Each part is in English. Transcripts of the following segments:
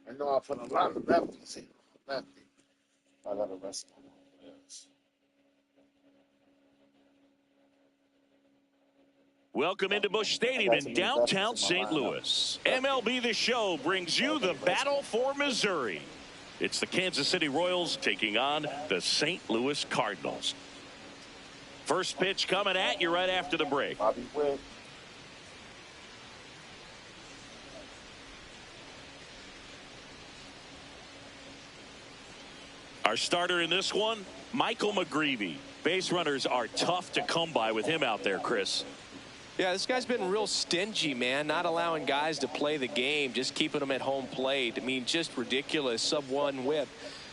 I know I put a lot of lefties in. Lefty. I got to rest my players. Welcome into Busch Stadium in downtown St. Louis. MLB The Show brings you the battle for Missouri. It's the Kansas City Royals taking on the St. Louis Cardinals. First pitch coming at you right after the break. Bobby Witt. Our Our starter in this one, Michael McGreevy. Base runners are tough to come by with him out there, Chris. Yeah, this guy's been real stingy, man, not allowing guys to play the game, just keeping them at home plate. I mean, just ridiculous sub-1 whip.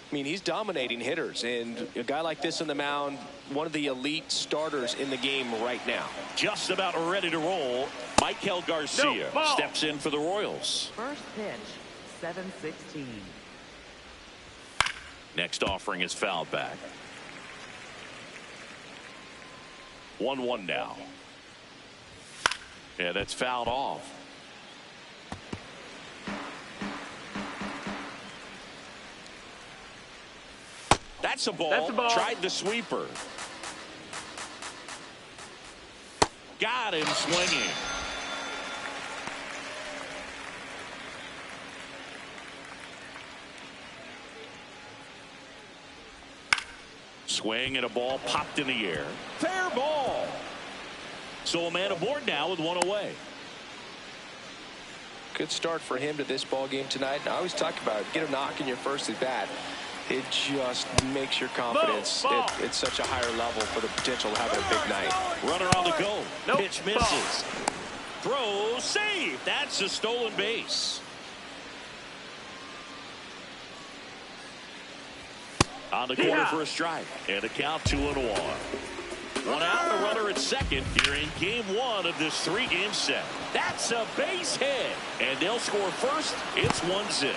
I mean, he's dominating hitters, and a guy like this on the mound, one of the elite starters in the game right now. Just about ready to roll. Michael Garcia steps in for the Royals. First pitch, 7-16. Next offering is fouled back. 1-1 now. Yeah, that's fouled off. That's a ball. Tried the sweeper. Got him swinging. Swing and a ball popped in the air. Fair ball. So a man aboard now with one away. Good start for him to this ball game tonight. And I always talk about it. Get a knock in your first at bat. It just makes your confidence at such a higher level for the potential of having a big night. Runner on the go. Pitch misses. Throw, save. That's a stolen base. On the corner for a strike. And a count 2-1. One out, the runner at second here in game 1 of this 3-game set. That's a base hit. And they'll score first. It's 1-0.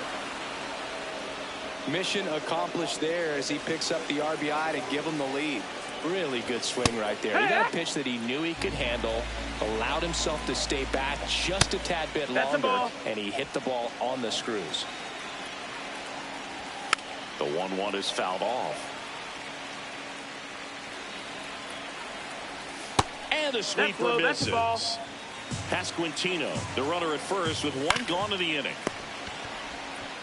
Mission accomplished there as he picks up the RBI to give him the lead. Really good swing right there. He got a pitch that he knew he could handle, allowed himself to stay back just a tad bit longer, and he hit the ball on the screws. The 1-1 is fouled off. And the sweeper misses. Pasquantino, the runner at first with one gone in the inning.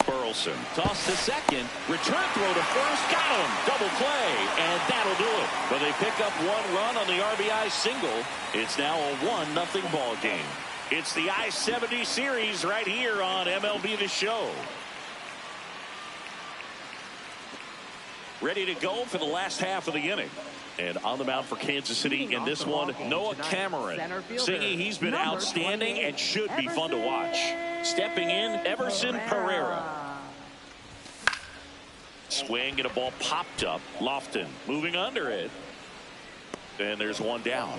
Burleson tossed to second, return throw to first, got him, double play, and that'll do it. But they pick up one run on the RBI single. It's now a 1-0 ball game. It's the I-70 series right here on MLB The Show. Ready to go for the last half of the inning. And on the mound for Kansas City in this one, Noah Cameron. Singing, he's been outstanding and should be fun to watch. Stepping in, Everson Pereira. Swing and a ball popped up. Lofton moving under it. And there's one down.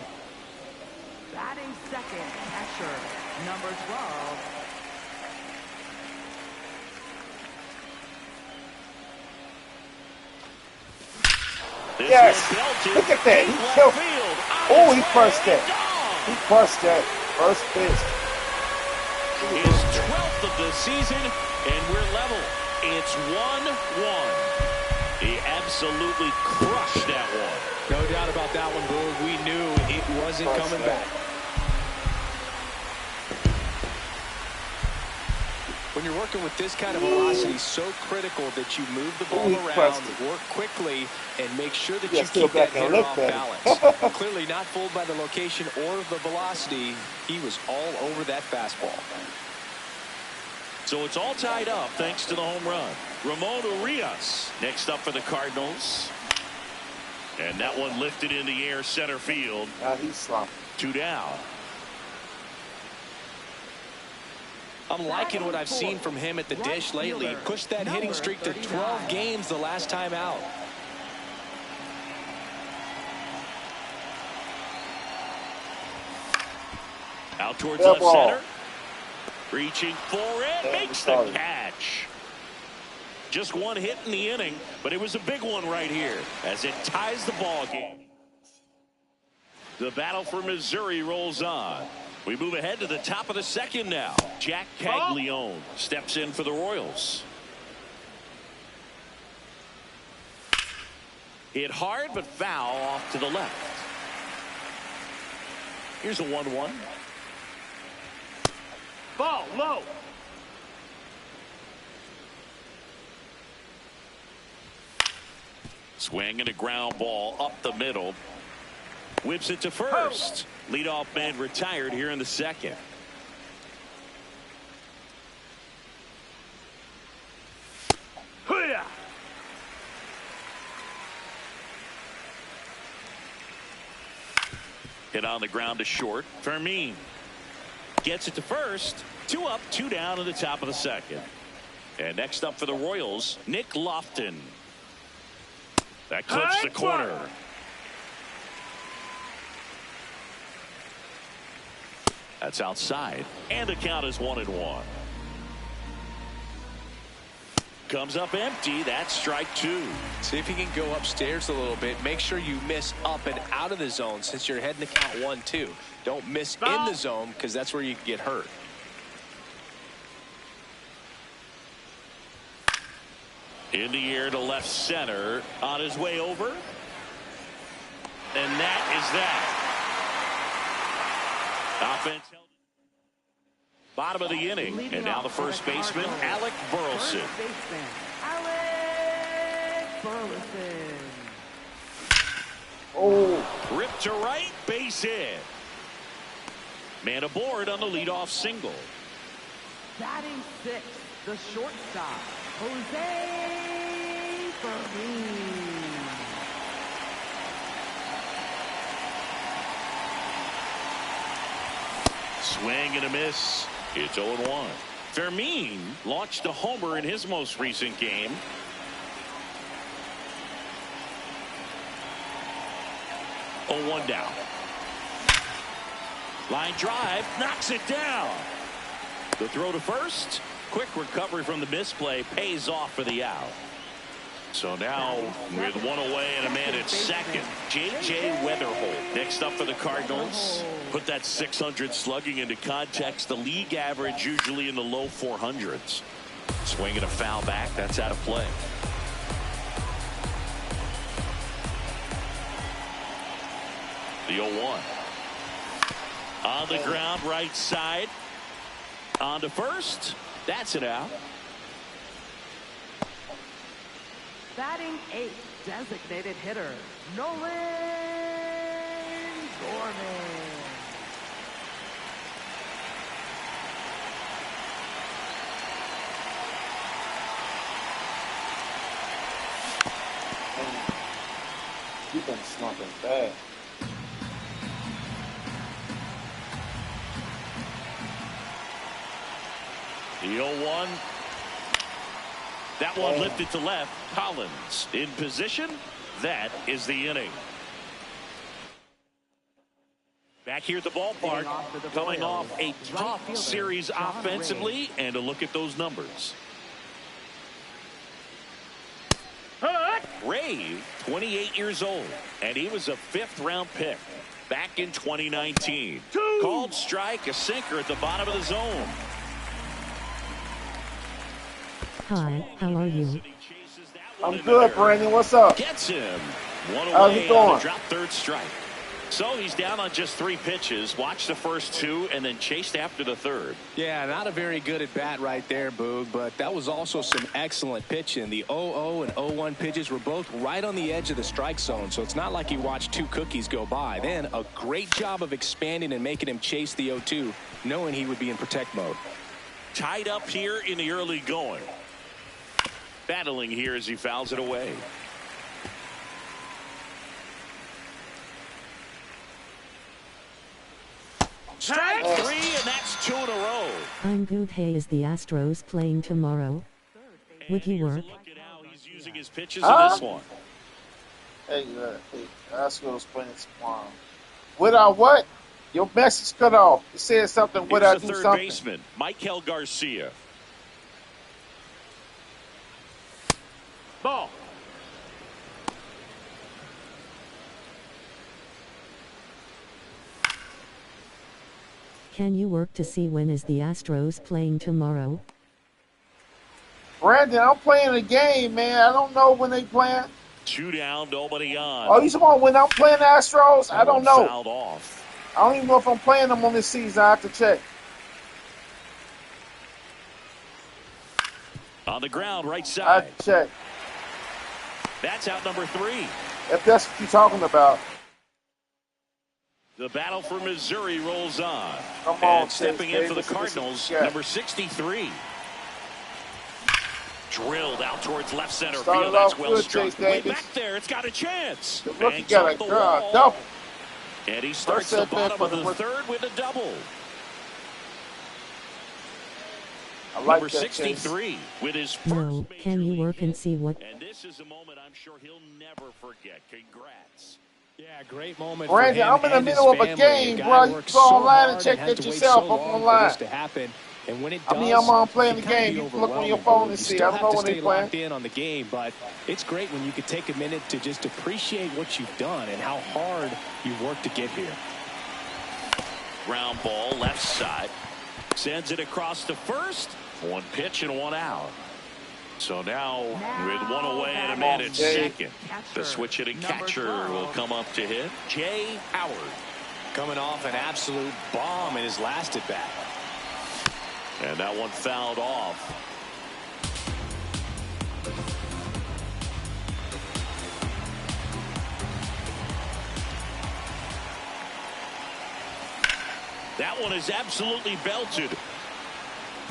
Batting second, catcher, number 12. Yes, look at that. He killed. Oh, he crushed it. He crushed that first pitch. His 12th of the season, and we're level. It's 1-1. He absolutely crushed that one. No doubt about that one, Boog. We knew it wasn't coming back. When you're working with this kind of velocity, so critical that you move the ball around, work quickly, and make sure that you keep that hitter off balance. Clearly not fooled by the location or the velocity. He was all over that fastball. So it's all tied up thanks to the home run. Ramon Urias next up for the Cardinals. And that one lifted in the air center field. He's slumped. 2 down. I'm liking what I've seen from him at the dish lately. Pushed that hitting streak to 12 games the last time out. Out towards left center. Reaching for it. Makes the catch. Just one hit in the inning, but it was a big one right here as it ties the ball game. The battle for Missouri rolls on. We move ahead to the top of the second now. Jack Caglione steps in for the Royals. Hit hard but foul off to the left. Here's a 1-1. Ball low. Swing and a ground ball up the middle. Whips it to first. Leadoff man retired here in the second. Hit on the ground to short. Fermin gets it to first. 2 up, 2 down in the top of the second. And next up for the Royals, Nick Lofton. That clips the corner. That's outside. And the count is 1-1. Comes up empty. That's strike 2. See if you can go upstairs a little bit. Make sure you miss up and out of the zone since you're heading to count 1-2. Don't miss in the zone because that's where you can get hurt. In the air to left center. On his way over. And that is that. Offense held. Bottom of the inning. And now the first baseman, Alec Burleson. Oh. Ripped to right, base hit. Man aboard on the leadoff single. Batting 6, the shortstop, Jose Fermin. Swing and a miss. It's 0-1. Fermin launched a homer in his most recent game. Oh, 1 down. Line drive knocks it down. The throw to first. Quick recovery from the misplay pays off for the out. So now with 1 away and a man at second, J.J. Weatherholt. Next up for the Cardinals. Put that 600 slugging into context. The league average usually in the low 400s. Swinging a foul back. That's out of play. The 0-1. On the ground, right side. On to first. That's it out. Batting 8, designated hitter, Nolan Gorman. You've been slumping bad. The 0-1. That one lifted to left. Collins in position. That is the inning. Back here at the ballpark, coming off a tough series offensively, and a look at those numbers. Rave, 28 years old, and he was a 5th-round pick back in 2019. Called strike, a sinker at the bottom of the zone. Hi, how are you? I'm good, Brandon. What's up? Gets him. 1 How's away it going? on the drop third strike. So he's down on just 3 pitches. Watched the first 2 and then chased after the third. Yeah, not a very good at bat right there, Boog, but that was also some excellent pitching. The 0-0 and 0-1 pitches were both right on the edge of the strike zone, so it's not like he watched 2 cookies go by. Then a great job of expanding and making him chase the 0-2, knowing he would be in protect mode. Tied up here in the early going. Battling here as he fouls it away. Strike 3, and that's 2 in a row. I'm good. Hey, is the Astros playing tomorrow? Would you work? Look at how he's using his pitches in this one. Hey, Astros playing tomorrow. Would I what? Your message cut off. It said something. Would I Here's do the third something? baseman, Michael Garcia. Ball. Can you work to see when is the Astros playing tomorrow? Brandon, I'm playing a game, man. I don't know when they playing. 2 down, nobody on. Oh, you talking about when I'm playing the Astros? I don't know. Fouled off. I don't even know if I'm playing them on this season. I have to check. On the ground, right I side. have to check. That's out number 3. If that's what you're talking about. The battle for Missouri rolls on. Come on, and stepping in for the Davis, Cardinals, yeah. number 63. Drilled out towards left center Started field. That's off well good, struck. Chase Way Davis. back there. It's got a chance. Look, you Banks got off a the wall. double. And he starts the bottom of the third with a double. Number 63 with his first. No, can you work and see what? And this is a moment I'm sure he'll never forget. Congrats. Yeah, great moment. Brandon, for him I'm in the and middle his of a game, bro. You go online and check that yourself. I'm online. And when it I does, mean, I'm on playing the it can game. be You can look on your overwhelming, phone but and you see. still I don't have know to when they stay playing. locked in on the game, but it's great when you can take a minute to just appreciate what you've done and how hard you've worked to get here. Ground ball left side. Sends it across to first. One pitch and one out. So now with one away and a man at second, the switch hitting catcher will come up to hit. Jay Howard. Coming off an absolute bomb in his last at bat. And that one fouled off. That one is absolutely belted.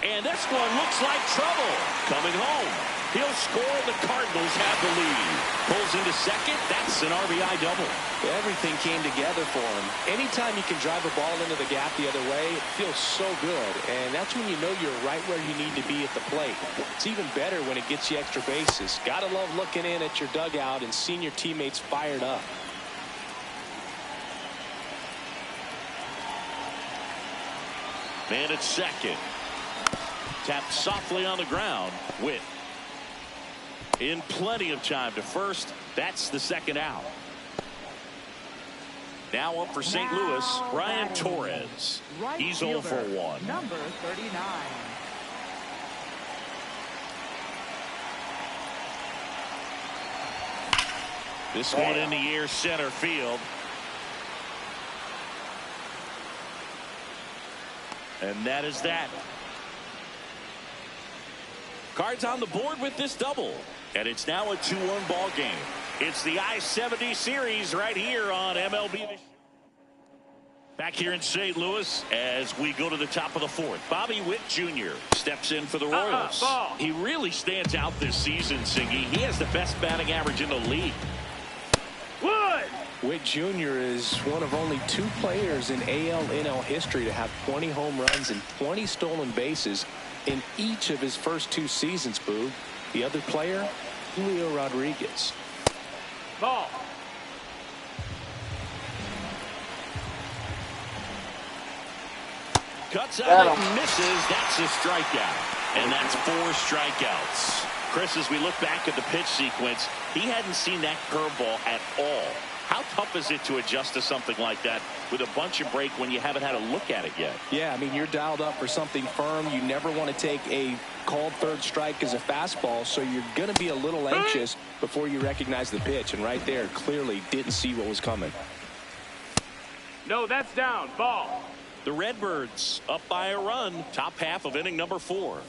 And this one looks like trouble. Coming home. He'll score. The Cardinals have the lead. Pulls into second. That's an RBI double. Everything came together for him. Anytime you can drive a ball into the gap the other way, it feels so good. And that's when you know you're right where you need to be at the plate. It's even better when it gets you extra bases. Gotta love looking in at your dugout and seeing your teammates fired up. Man at second. Tapped softly on the ground. Witt in plenty of time to first. That's the second out. Now up for St. Louis, Ryan Torres. He's 0 for 1. Number 39. This one in the air, center field. And that is that. Cards on the board with this double. And it's now a 2-1 ball game. It's the I-70 series right here on MLB. Back here in St. Louis as we go to the top of the fourth. Bobby Witt Jr. steps in for the Royals. He really stands out this season, Singy. He has the best batting average in the league. Witt Jr. is one of only 2 players in AL/NL history to have 20 home runs and 20 stolen bases in each of his first 2 seasons, Boog. The other player, Julio Rodriguez. Ball. Cuts out and misses. That's a strikeout. And that's 4 strikeouts. Chris, as we look back at the pitch sequence, he hadn't seen that curveball at all. How tough is it to adjust to something like that with a bunch of break when you haven't had a look at it yet? Yeah, I mean, you're dialed up for something firm. You never want to take a called third strike as a fastball, so you're going to be a little anxious before you recognize the pitch. And right there, clearly didn't see what was coming. No, that's down. Ball. The Redbirds up by a run. Top half of inning number 4.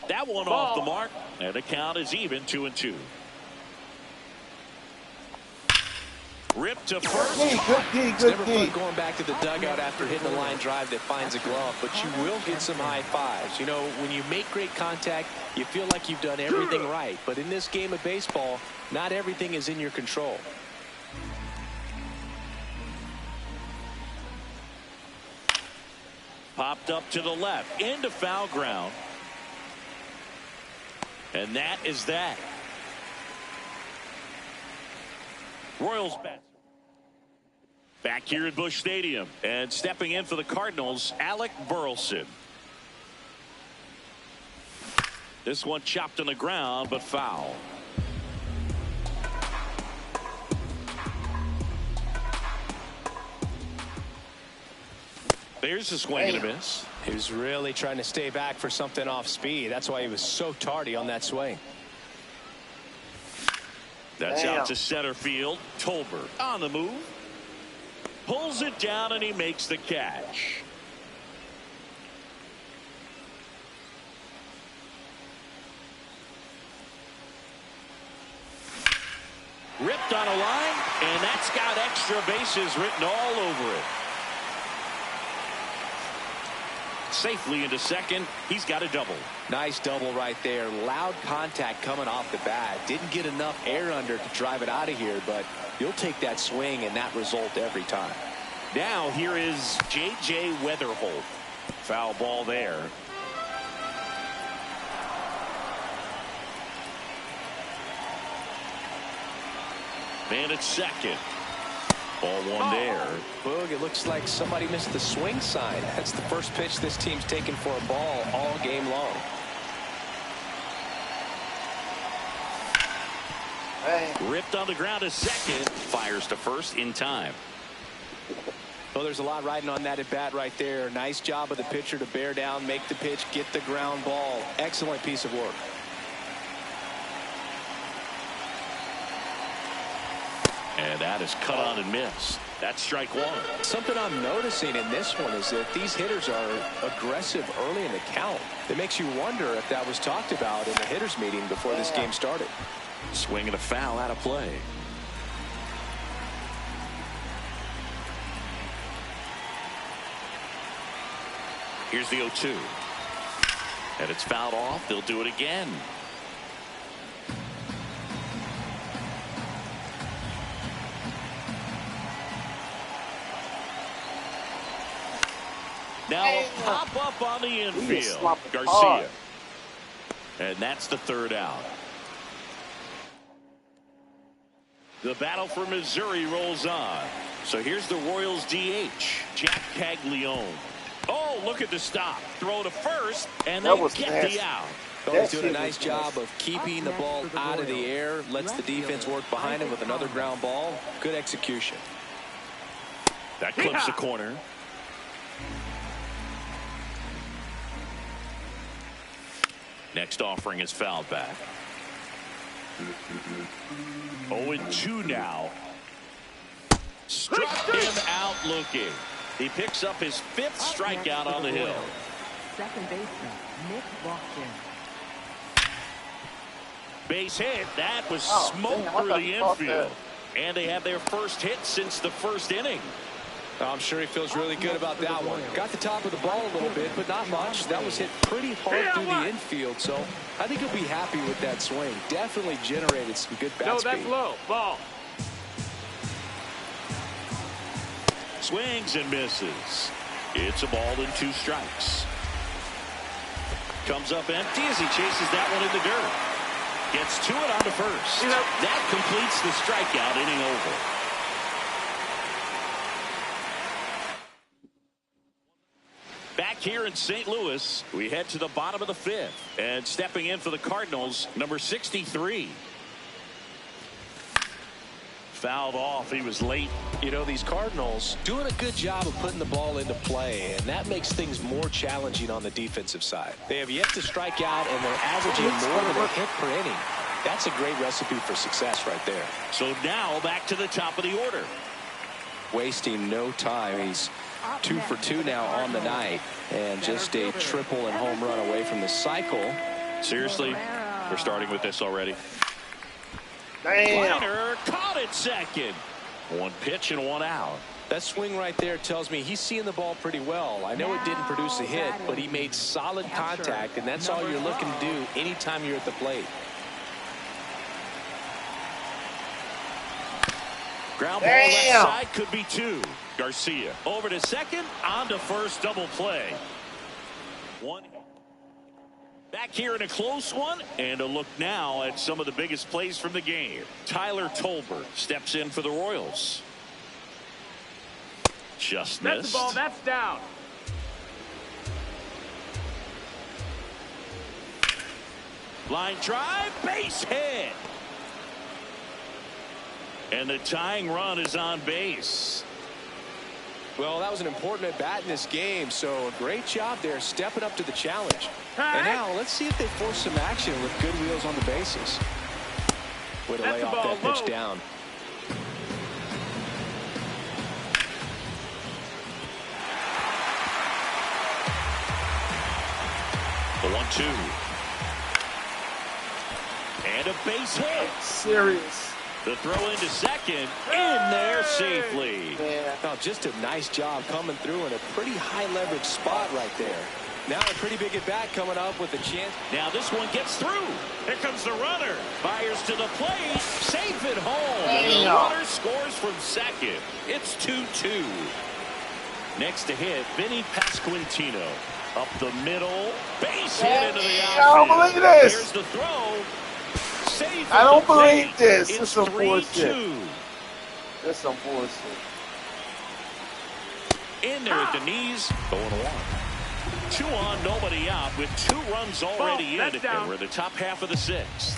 That one off the mark, and the count is even 2-2. Ripped to first. It's never fun going back to the dugout after hitting a line drive that finds a glove, but you will get some high fives. You know, when you make great contact, you feel like you've done everything right. But in this game of baseball, not everything is in your control. Popped up to the left, into foul ground. And that is that. Royals back here at Busch Stadium. And stepping in for the Cardinals, Alec Burleson. This one chopped on the ground, but foul. There's a swing and a miss. He was really trying to stay back for something off speed. That's why he was so tardy on that swing. That's out to center field. Tolbert on the move. Pulls it down and he makes the catch. Ripped on a line, and that's got extra bases written all over it. safely into second. He's got a double. Nice double right there. Loud contact coming off the bat. Didn't get enough air under to drive it out of here, but you'll take that swing and that result every time. Now here is J.J. Weatherholt. Foul ball there. And it's second. Ball one there. Boog, it looks like somebody missed the swing sign. That's the first pitch this team's taken for a ball all game long. Ripped on the ground to second. Fires to first in time. Well, there's a lot riding on that at bat right there. Nice job of the pitcher to bear down, make the pitch, get the ground ball. Excellent piece of work. And that is cut on and missed. That's strike one. Something I'm noticing in this one is that these hitters are aggressive early in the count. It makes you wonder if that was talked about in the hitters meeting before this game started. Swing and a foul out of play. Here's the 0-2. And it's fouled off. They'll do it again. Now a pop up on the infield. Garcia. And that's the third out. The battle for Missouri rolls on. So here's the Royals DH, Jack Caglione. Oh, look at the stop. Throw to first, and they get the out. Well, he's doing a nice job of keeping the ball out of the air. Lets the defense work behind him with another ground ball. Good execution. That clips the corner. Next offering is fouled back. 0-2 now. Struck him out looking. He picks up his 5th strikeout on the hill. Second baseman, Nick walked in. Base hit. That was smoked through the infield. And they have their first hit since the first inning. I'm sure he feels really good about that one. Got the top of the ball a little bit, but not much. That was hit pretty hard through the infield, so I think he'll be happy with that swing. Definitely generated some good bat speed. No, that's low. Ball. Swings and misses. It's a ball and 2 strikes. Comes up empty as he chases that one in the dirt. Gets to it on the first. That completes the strikeout, inning over. Back here in St. Louis, we head to the bottom of the 5th. And stepping in for the Cardinals, number 63. Fouled off. He was late. You know, these Cardinals doing a good job of putting the ball into play, and that makes things more challenging on the defensive side. They have yet to strike out, and they're averaging more than a hit per inning. That's a great recipe for success right there. So now back to the top of the order. Wasting no time. He's 2 for 2 now on the night, and just a triple and home run away from the cycle. Seriously, we're starting with this already. Damn. Liner caught it second. 1 pitch and 1 out. That swing right there tells me he's seeing the ball pretty well. I know it didn't produce a hit, but he made solid contact, and that's all you're looking to do anytime you're at the plate. Ground ball left side, could be 2. Garcia over to second, on to first, double play. 1. Back here in a close one, and a look now at some of the biggest plays from the game. Tyler Tolbert steps in for the Royals. Just missed. That's the ball. That's down. Line drive, base hit. And the tying run is on base. Well, that was an important at-bat in this game, so a great job there stepping up to the challenge. And now let's see if they force some action with good wheels on the bases. Way to lay off that pitch down. The 1-2. And a base hit. Serious. The throw into second, in there safely. Oh, just a nice job coming through in a pretty high leverage spot right there. Now a pretty big at-bat coming up with a chance. Now this one gets through. Here comes the runner. Fires to the plate. Safe at home. And the runner scores from second. It's 2-2. Next to hit, Vinny Pasquantino. Up the middle. Base hit into the outfield. I don't believe this. Here's the throw. Safe. I don't believe this. It's This is some bullshit. 3-2. This is some bullshit. In there at the knees. 0-1. 2 on, nobody out with 2 runs already in. And we're in the top half of the 6th.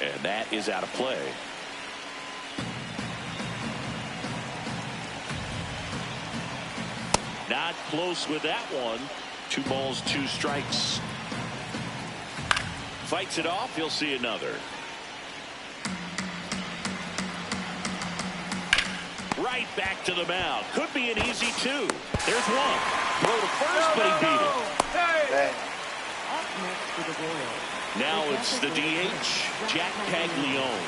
And that is out of play. Not close with that one. 2 balls, 2 strikes. Fights it off. He'll see another. Right back to the mound. Could be an easy 2. There's one. Throw to first, but he beat it. Hey. Now it's the DH, Jack Caglione.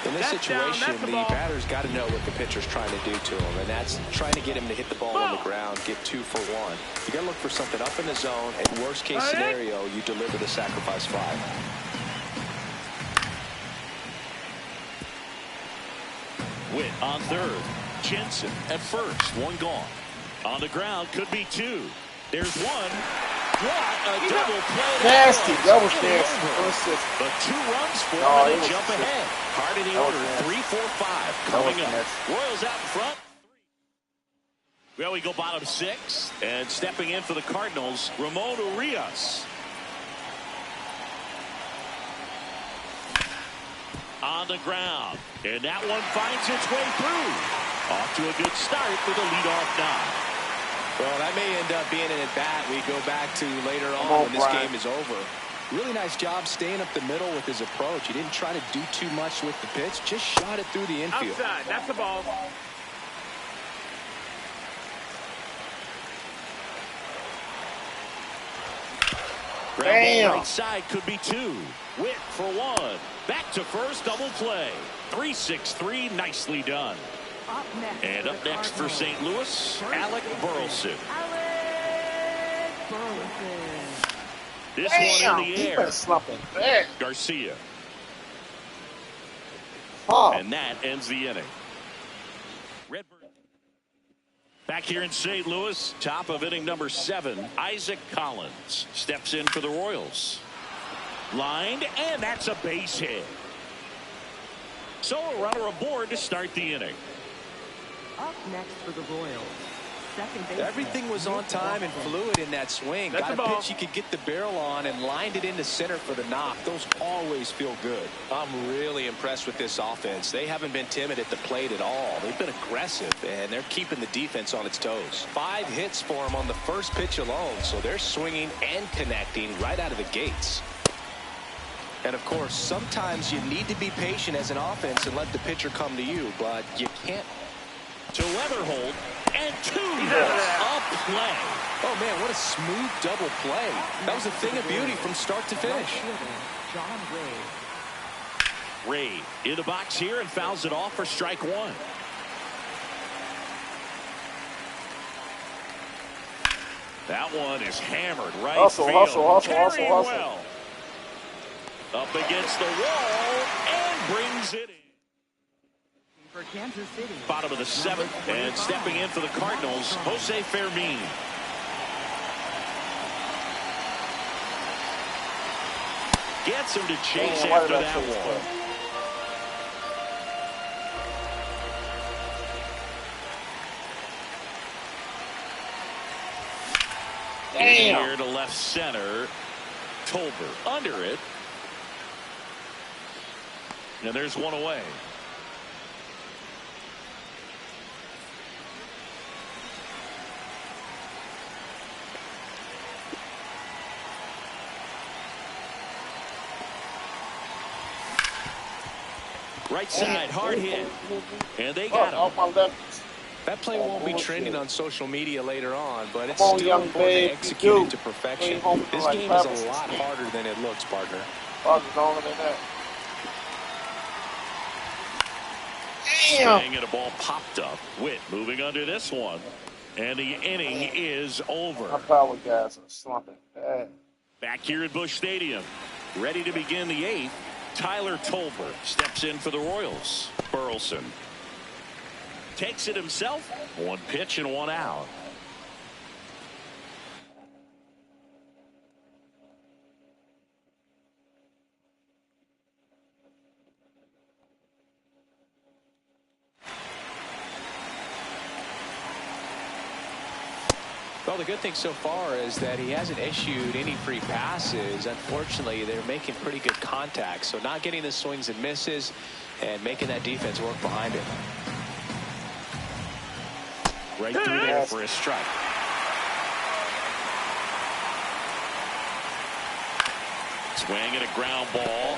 In this situation, the batter's got to know what the pitcher's trying to do to him, and that's trying to get him to hit the ball on the ground, get 2 for 1. You got to look for something up in the zone, and worst case scenario, you deliver the sacrifice fly. Witt on third. Jensen at first. 1 gone. On the ground, could be 2. There's 1. What a double play. Nasty. That was nasty. But 2 runs for him and they jump ahead. Hard in the order. 3-4-5 coming up. Royals out in front. Well, we go bottom 6. And stepping in for the Cardinals, Ramon Urias. On the ground. And that one finds its way through. Off to a good start with a leadoff knock. Well, that may end up being an at-bat we go back to later on when this game is over. Really nice job staying up the middle with his approach. He didn't try to do too much with the pitch, just shot it through the infield. Outside, that's the ball. Ground ball right side, could be 2. Witt for 1. Back to first, double play. 3-6-3, nicely done. And up next for St. Louis, Alec Burleson. This one in the air. Garcia. And that ends the inning. Redbird. Back here in St. Louis, top of inning number 7, Isaac Collins steps in for the Royals. Lined, and that's a base hit. So a runner aboard to start the inning. Up next for the Royals, second base. Everything was on time and fluid in that swing. Got a pitch you could get the barrel on and lined it into center for the knock. Those always feel good. I'm really impressed with this offense. They haven't been timid at the plate at all. They've been aggressive, and they're keeping the defense on its toes. 5 hits for them on the first pitch alone, so they're swinging and connecting right out of the gates. And, of course, sometimes you need to be patient as an offense and let the pitcher come to you, but you can't. To Leatherhold, and 2 up play. Oh, man, what a smooth double play. That was a thing of beauty from start to finish. John Ray in the box here and fouls it off for strike 1. That one is hammered right field. Carrying well. Up against the wall and brings it in. For Kansas City. Bottom of the 7th, and stepping in for the Cardinals, Jose Fermin. Gets him to chase after that one. Here to left center. Tolbert under it. And there's one away. Right side, hard hit. And they got him. That play won't be trending on social media later on, but it's still important to execute it to perfection. This game is a lot harder than it looks, partner. Swing and a ball popped up. Witt moving under this one. And the inning is over. My power guys are slumping bad. Back here at Busch Stadium, ready to begin the 8th. Tyler Tolbert steps in for the Royals. Burleson takes it himself. 1 pitch and 1 out. Well, the good thing so far is that he hasn't issued any free passes. Unfortunately, they're making pretty good contact, so not getting the swings and misses and making that defense work behind him. Right through there for a strike. Swing and a ground ball.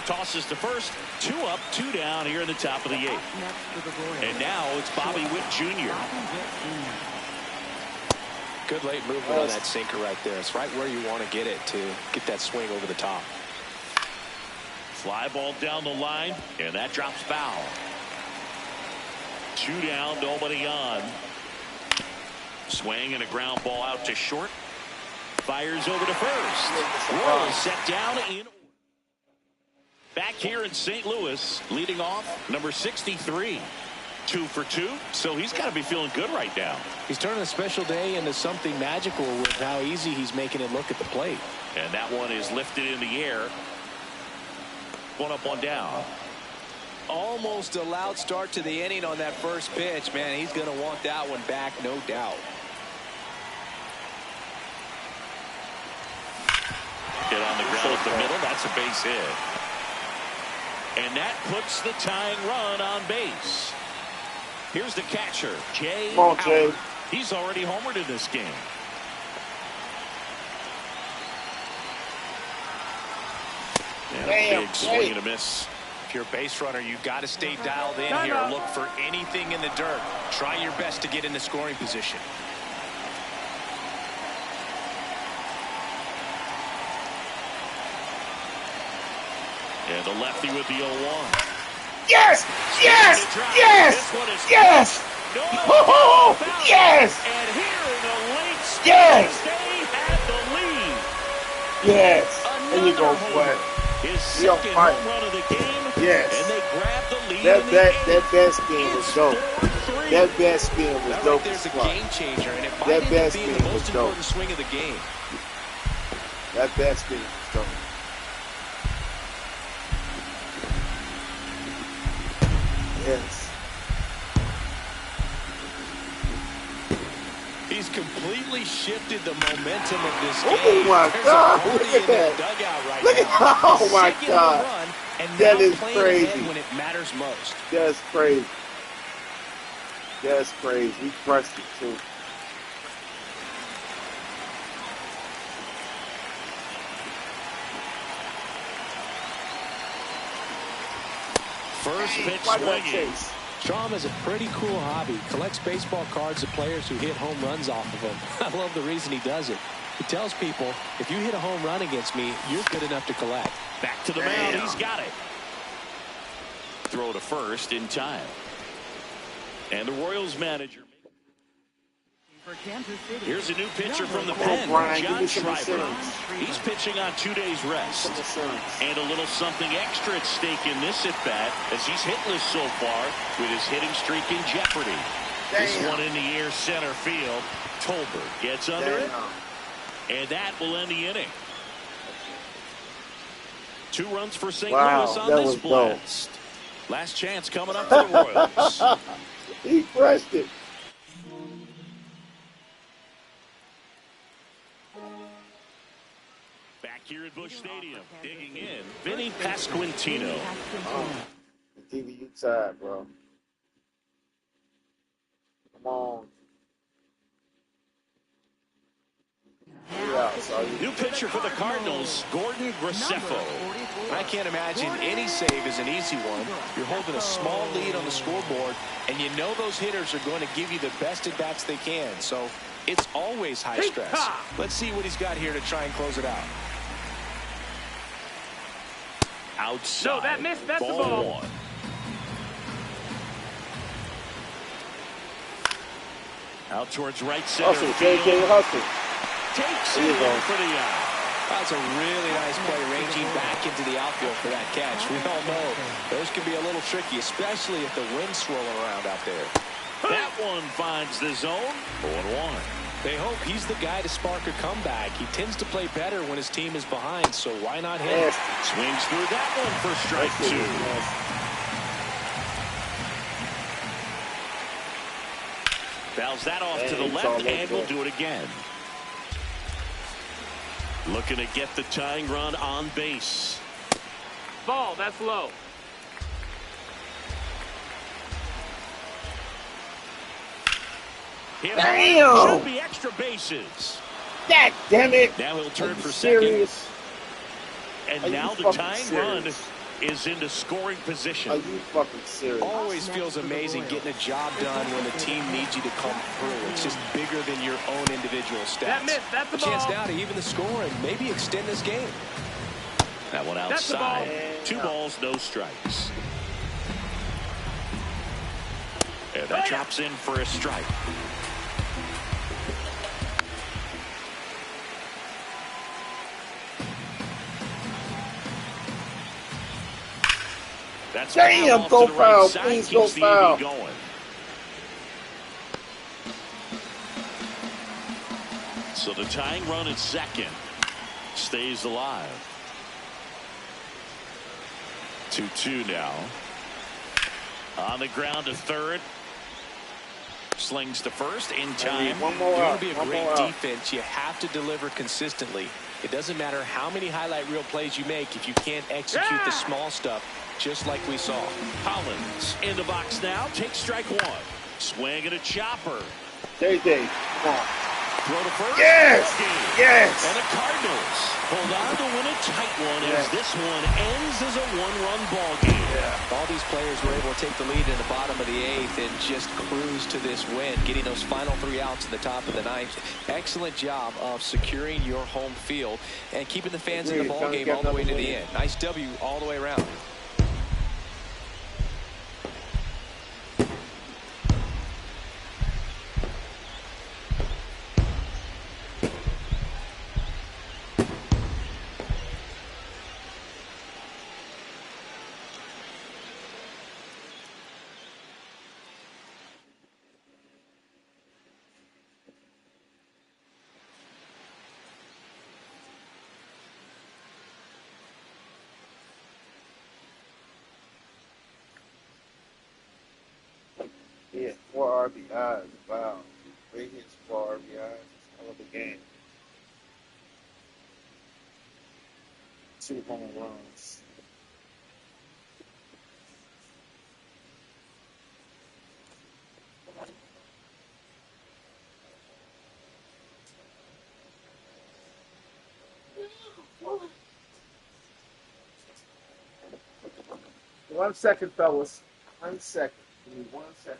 Tosses to first. 2 up, 2 down here in the top of the 8th. And now it's Bobby Witt Jr. Good late movement on that sinker right there. It's right where you want to get it to get that swing over the top. Fly ball down the line, and that drops foul. 2 down, nobody on. Swing and a ground ball out to short. Fires over to first. Royals set down in. Back here in St. Louis, leading off, number 63. 2 for 2, so he's got to be feeling good right now. He's turning a special day into something magical with how easy he's making it look at the plate. And that one is lifted in the air. 1 up, 1 down. Almost a loud start to the inning on that first pitch. Man, he's going to want that one back, no doubt. Hit on the ground up the middle. That's a base hit. And that puts the tying run on base. Here's the catcher, Jay. Come on, Jay. He's already homered in this game. And a big swing and a miss. If you're a base runner, you've got to stay dialed in here. Look for anything in the dirt. Try your best to get in the scoring position. And the lefty with the 0-1. Yes! Yes! Yes! Yes! Oh, yes! And here in the late stage, Yes! they had the lead. Yes! There you go, Fred. His second home run of the game. Yes. And they grabbed the lead. That bat spin was dope. That bat spin was dope. There's a game changer, and it might That end bat up being spin the was most dope. important swing of the game. That bat spin was dope. Yes. He's completely shifted the momentum of this game. Oh my God! Look at that! Look at oh my God! That is crazy. When it matters most. That's crazy. That's crazy. He crushed it too. First pitch swinging. Strom has a pretty cool hobby. Collects baseball cards of players who hit home runs off of him. I love the reason he does it. He tells people, if you hit a home run against me, you're good enough to collect. Back to the mound. He's got it. Throw to first in time. And the Royals manager. Here's a new pitcher from the pen, John Schreiber. He's pitching on 2 days rest. And a little something extra at stake in this at-bat as he's hitless so far with his hitting streak in jeopardy. This one in the air center field. Tolbert gets under it. And that will end the inning. 2 runs for St. Louis on this blast. Last chance coming up for the Royals. He crushed it. Back here at Busch Stadium, digging in, Vinny Pasquantino. The TVU side, bro. Come on. New pitcher for the Cardinals, Gordon Graceffo. I can't imagine any save is an easy one. You're holding a small lead on the scoreboard, and you know those hitters are going to give you the best at-bats they can. So it's always high stress. Let's see what he's got here to try and close it out. Outside. No, that missed. That's the ball. 1. Out towards right center Hustle, field. JJ, hustle. Takes There it you go. in for the out. That's a really nice play, ranging back into the outfield for that catch. We all know those can be a little tricky, especially if the wind's swirling around out there. That one finds the zone. 0-1. They hope he's the guy to spark a comeback. He tends to play better when his team is behind, so why not him? Yes. Swings through that one for strike That's it. 2. Yes. Fouls that off to the It's left, all and we'll over. do it again. Looking to get the tying run on base. Ball, that's low. Hit Damn! should be extra bases. God damn it. Now he'll Are turn you for serious? second. Are And you now the fucking tying run serious? is into scoring position. Are you fucking serious? Always feels amazing getting a job done when the team needs you to come through. It's just bigger than your own individual stats. That missed, that's the a chance ball. now to even the score and maybe extend this game. That one That's the ball. outside. 2 balls, no strikes. And that drops in for a strike. That's Damn, off go to the right foul. side, Please keeps go the EV foul. going. So the tying run at second stays alive. 2-2 now. On the ground to third. Slings to first in time. One more You're going out. to be a One great more out. defense. You have to deliver consistently. It doesn't matter how many highlight reel plays you make if you can't execute the small stuff, just like we saw. Collins in the box now. Takes strike 1. Swing and a chopper. JJ, come on. Throw to first. Yes! Ball game. Yes! And the Cardinals hold on to win a tight one as Yes. this one ends as a 1-run ball game. All these players were able to take the lead in the bottom of the 8th and just cruise to this win, getting those final 3 outs in the top of the 9th. Excellent job of securing your home field and keeping the fans in the ball game all the way to the end. Nice W all the way around. Yeah, 4 RBIs. Wow. 3 hits, 4 RBIs. It's a hell of a game. 2 home runs. One second, fellas. 1 second. Give me 1 second.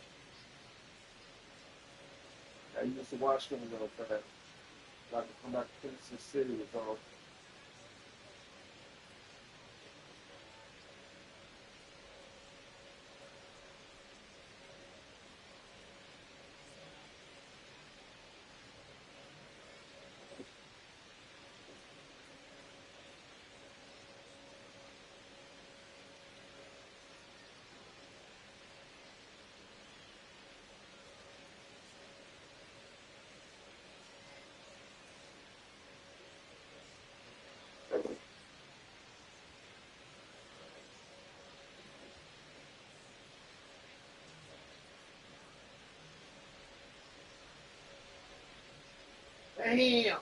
I used to watch them a little bit. Like to come back to Kansas City was all. Damn.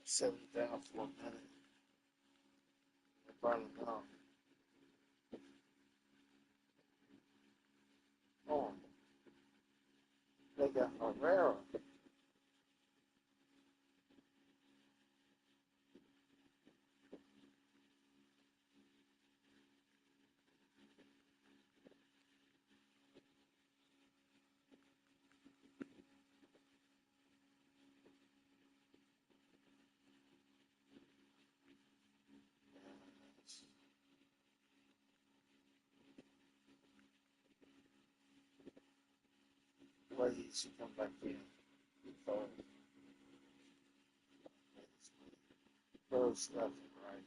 Settle down for a minute. Burn it down. Oh, they got Herrera. Why he should come back in? First left and right.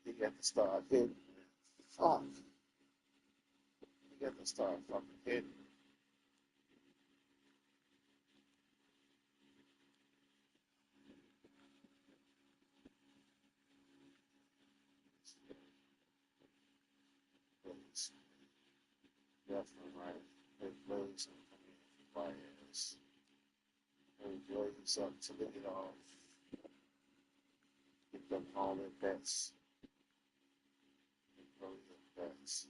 He got to start hitting. Fuck. He got to start fucking hitting. Please. Left and right. Big blaze and come in. Fires. Big blaze up to lead it off. Get them all their bets. Get their bets.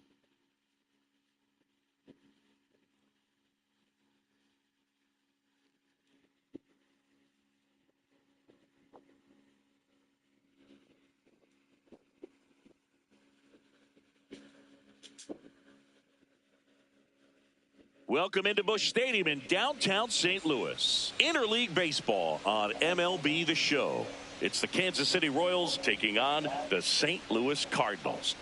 Welcome into Busch Stadium in downtown St. Louis. Interleague baseball on MLB The Show. It's the Kansas City Royals taking on the St. Louis Cardinals.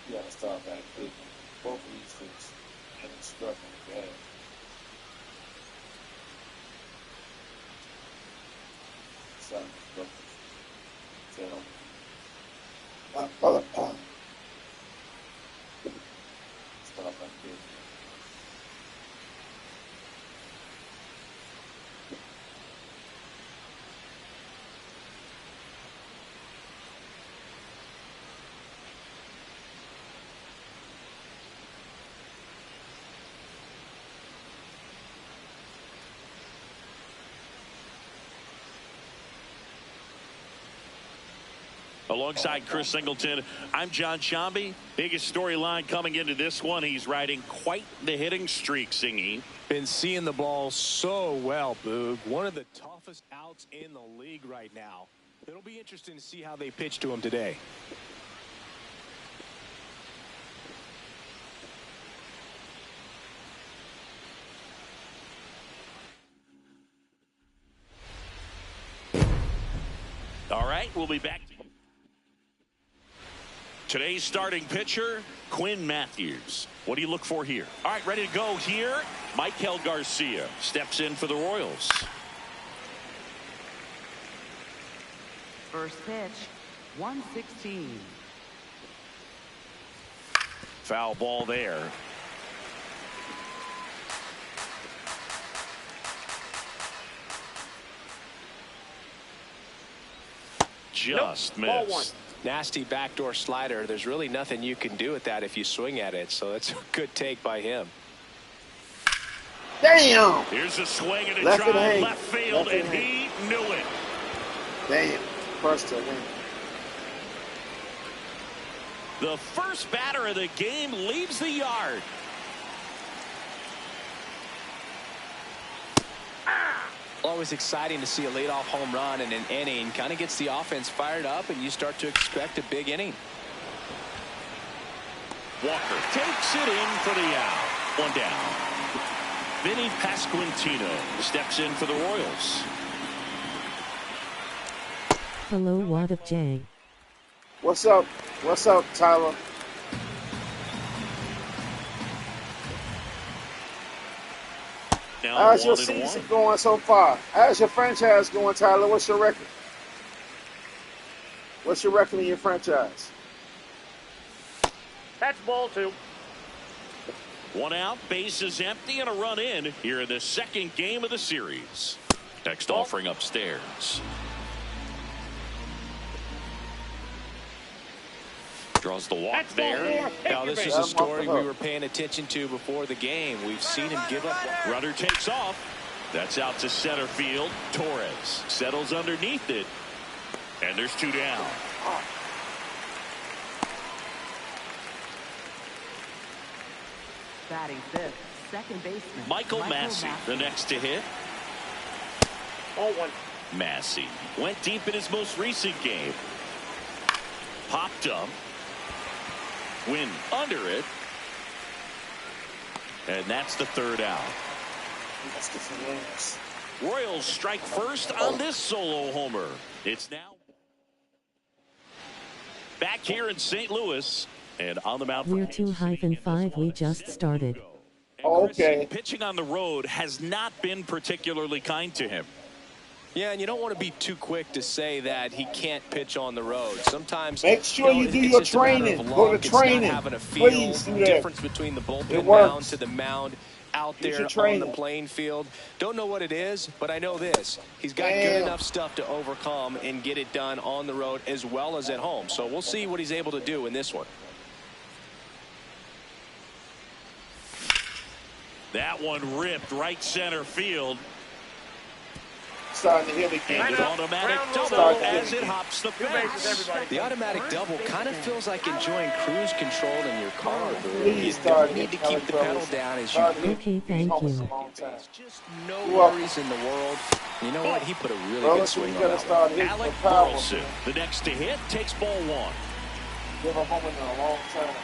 You gotta start back hitting. Both of these things have been struggling bad. Son of a start back hitting. Alongside Chris Singleton, I'm John Shambi. Biggest storyline coming into this one. He's riding quite the hitting streak, Singy. Been seeing the ball so well, Boog. One of the toughest outs in the league right now. It'll be interesting to see how they pitch to him today. All right, we'll be back to you. Today's starting pitcher, Quinn Matthews. What do you look for here? All right, ready to go here. Michael Garcia steps in for the Royals. First pitch, 116. Foul ball there. just Ball one. missed. Nasty backdoor slider. There's really nothing you can do with that if you swing at it. So that's a good take by him. Damn! Here's a swing and a Left it drive hang. left field, Left it and he knew it. Damn. First to him. The first batter of the game leaves the yard. Always exciting to see a leadoff home run in an inning. Kind of gets the offense fired up, and you start to expect a big inning. Walker takes it in for the out. One down. Vinny Pasquantino steps in for the Royals. Hello, what up, Jay? What's up? What's up, Tyler? Now How's your 1-1. season going so far? How's your franchise going, Tyler? What's your record? What's your record in your franchise? That's ball two. One out, base is empty, and a run in here in the second game of the series. Next offering upstairs. Draws the walk That's ball there. four. Now, this is a story we were paying attention to before the game. We've seen him give up. Runner takes off. That's out to center field. Torres settles underneath it. And there's two down. Batting fifth, second baseman Michael Massey, the next to hit. Ball one. Massey went deep in his most recent game. Popped up. Win under it. And that's the third out. Let's get some wins. Royals strike first on this solo homer. It's now back here in St. Louis. And on the mound. We're 2-5, we just started. Oh, okay. Pitching on the road has not been particularly kind to him. Yeah, and you don't want to be too quick to say that he can't pitch on the road. Sometimes Make sure you do it's your just a matter of training. luck. Go to It's training. not having a feel. Please do that. Difference between the bullpen It mound works. to the mound out You there should on train the it. playing field. Don't know what it is, but I know this. He's got good Damn. enough stuff to overcome and get it done on the road as well as at home. So we'll see what he's able to do in this one. That one ripped right center field. Starting to hit again. And an automatic Ground double rule. as it hops the Two bases, fence. everybody. The automatic double kind of feels like enjoying cruise control in your car. Please You start don't need to hitting keep the pedal color down as you Start hitting Okay, thank homers you. a long time. Just no You're welcome. worries in the world. You know what? He put a really Well, good listen, swing you on gotta that one. start hitting Alec the power. Burleson, the next to hit, takes ball one. Give a home in a long time.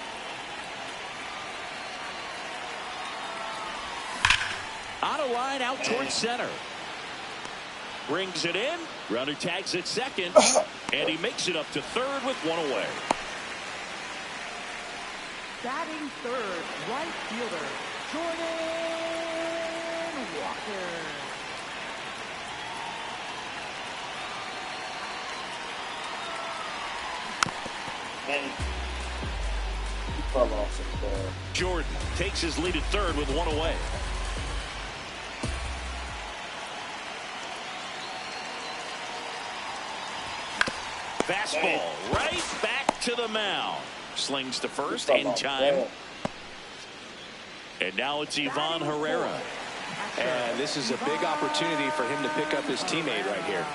On a line out towards center. Brings it in. Runner tags at second. And he makes it up to third with one away. Batting third, right fielder, Jordan Walker. Man, he fell off some ball. Jordan takes his lead at third with one away. Fastball right back to the mound. Slings to first in time. And now it's Ivan Herrera. And this is a big opportunity for him to pick up his teammate right here.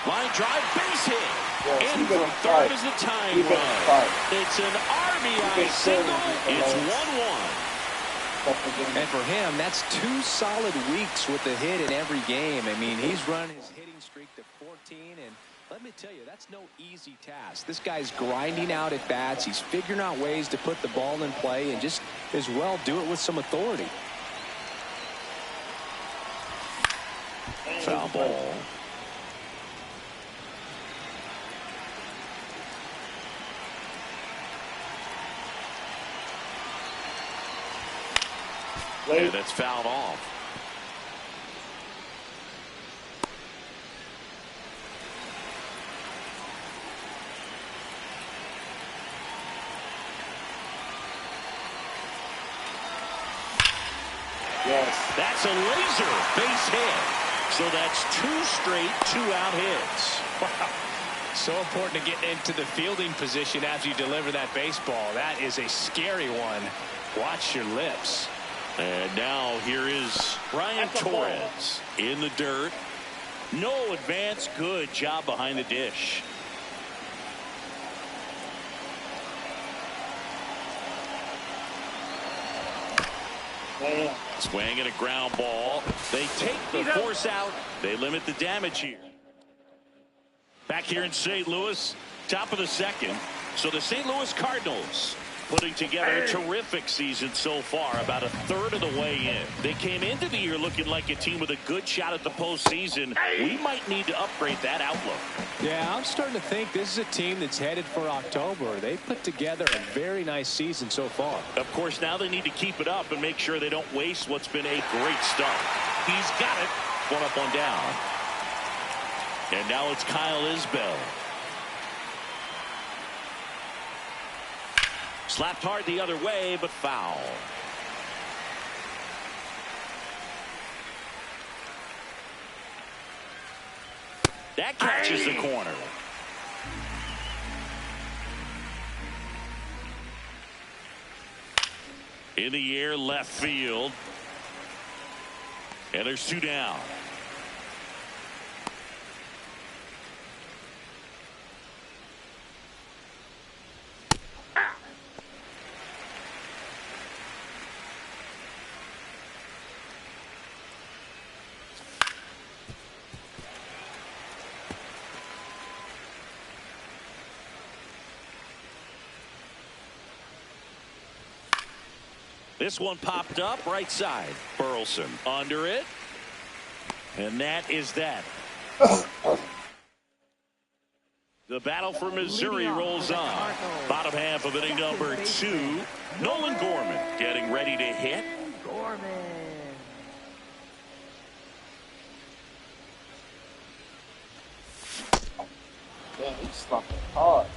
Line drive, base hit. Yes, In he been from third fight. is the tying He been run. fight. It's an RBI been single. serving It's the 1-1. And for him, that's 2 solid weeks with the hit in every game. I mean, he's run his hitting streak to 14, and let me tell you, that's no easy task. This guy's grinding out at bats. He's figuring out ways to put the ball in play and just as well do it with some authority. Foul ball. And that's fouled off. Yes. That's a laser base hit. So that's 2 straight 2-out hits. Wow. So important to get into the fielding position as you deliver that baseball. That is a scary one. Watch your lips. And now here is Brian Torres in the dirt. No advance. Good job behind the dish. Man. Swing and a ground ball. They take the force out. They limit the damage here. Back here in St. Louis, top of the second. So the St. Louis Cardinals putting together a terrific season so far, about a third of the way in. They came into the year looking like a team with a good shot at the postseason. We might need to upgrade that outlook. Yeah, I'm starting to think this is a team that's headed for October. They put together a very nice season so far. Of course, now they need to keep it up and make sure they don't waste what's been a great start. He's got it. 1 up, 1 down. And now it's Kyle Isbell. Slapped hard the other way, but foul. That catches the corner. In the air, left field. And there's 2 down. This one popped up right side. Burleson under it. And that is that. The battle for Missouri rolls on. Bottom half of inning number 2. Nolan Gorman getting ready to hit. Yeah, he's slumping hard.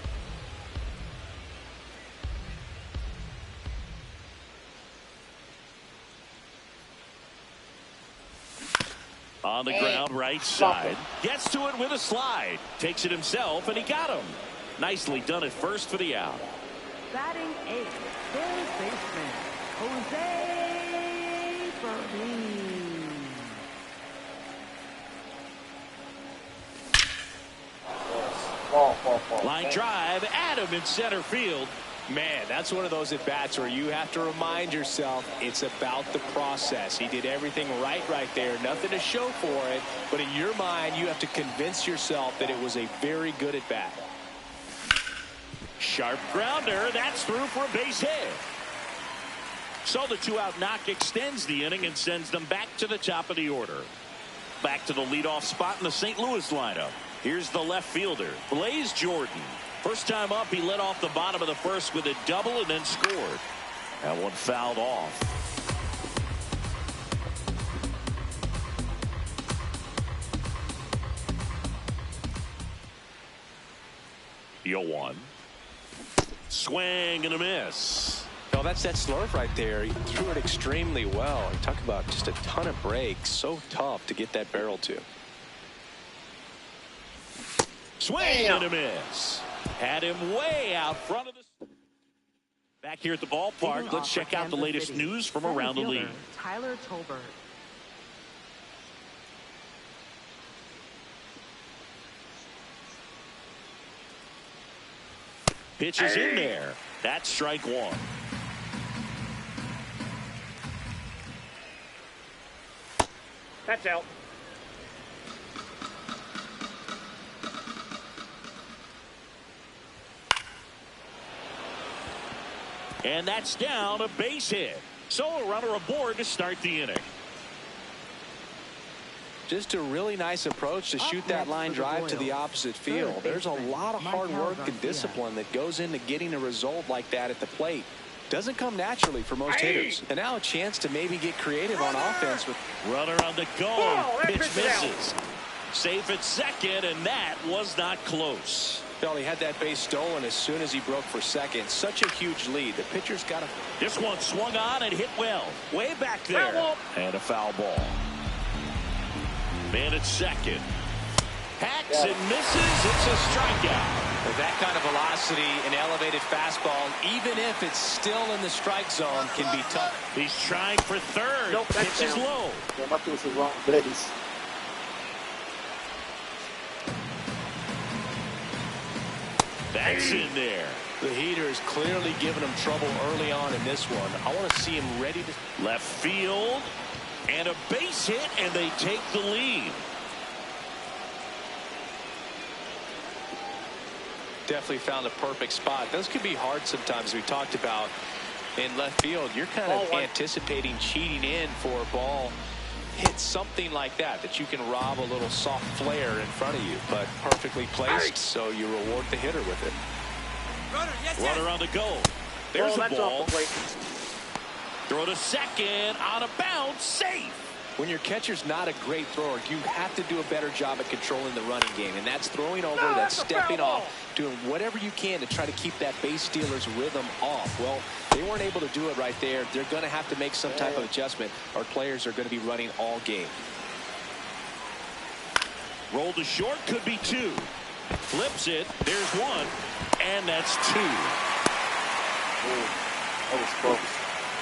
On the ground, right side. Gets to it with a slide. Takes it himself, and he got him. Nicely done at first for the out. Batting 8th, third baseman, Jose Berlin. Line drive, Adam in center field. Man, that's one of those at-bats where you have to remind yourself it's about the process. He did everything right there. Nothing to show for it. But in your mind, you have to convince yourself that it was a very good at-bat. Sharp grounder. That's through for a base hit. So the 2-out knock extends the inning and sends them back to the top of the order. Back to the leadoff spot in the St. Louis lineup. Here's the left fielder, Blaze Jordan. First time up, he led off the bottom of the first with a double and then scored. That one fouled off. The 0-1. Swing and a miss. Oh, that's that slurve right there. He threw it extremely well. Talk about just a ton of breaks. So tough to get that barrel to. Swing and a miss. Had him way out front of the. Back here at the ballpark, let's check out the latest news from around the league. Tyler Tolbert. Pitch is in there. That's strike 1. That's out. And that's down, a base hit. So a runner aboard to start the inning. Just a really nice approach to shoot that line drive to the opposite field. There's a lot of hard work and discipline that goes into getting a result like that at the plate. Doesn't come naturally for most hitters. And now a chance to maybe get creative on offense with runner on the go. Pitch misses. Safe at second, and that was not close. Well, he had that base stolen as soon as he broke for second. Such a huge lead. The pitcher's got to. This one swung on and hit well. Way back there. And a foul ball. Man at second. Hacks and misses. It's a strikeout. With that kind of velocity, an elevated fastball, even if it's still in the strike zone, can be tough. He's trying for third. Nope, that's pitch is down. low. Yeah, my pitch is wrong base. That's in there. The heater is clearly giving him trouble early on in this one. I want to see him ready to. Left field. And a base hit, and they take the lead. Definitely found a perfect spot. Those could be hard sometimes. We talked about in left field. You're kind of anticipating cheating in for a ball. Hit something like that you can rob a little soft flare in front of you, but perfectly placed, so you reward the hitter with it. Runner on the go. There's a ball. Throw to second on a bounce. Safe. When your catcher's not a great thrower, you have to do a better job at controlling the running game, and that's throwing over, that's stepping off, doing whatever you can to try to keep that base stealer's rhythm off. Well, they weren't able to do it right there. They're going to have to make some type of adjustment. Our players are going to be running all game. Roll to short, could be two. Flips it. There's one, and that's two. That was close.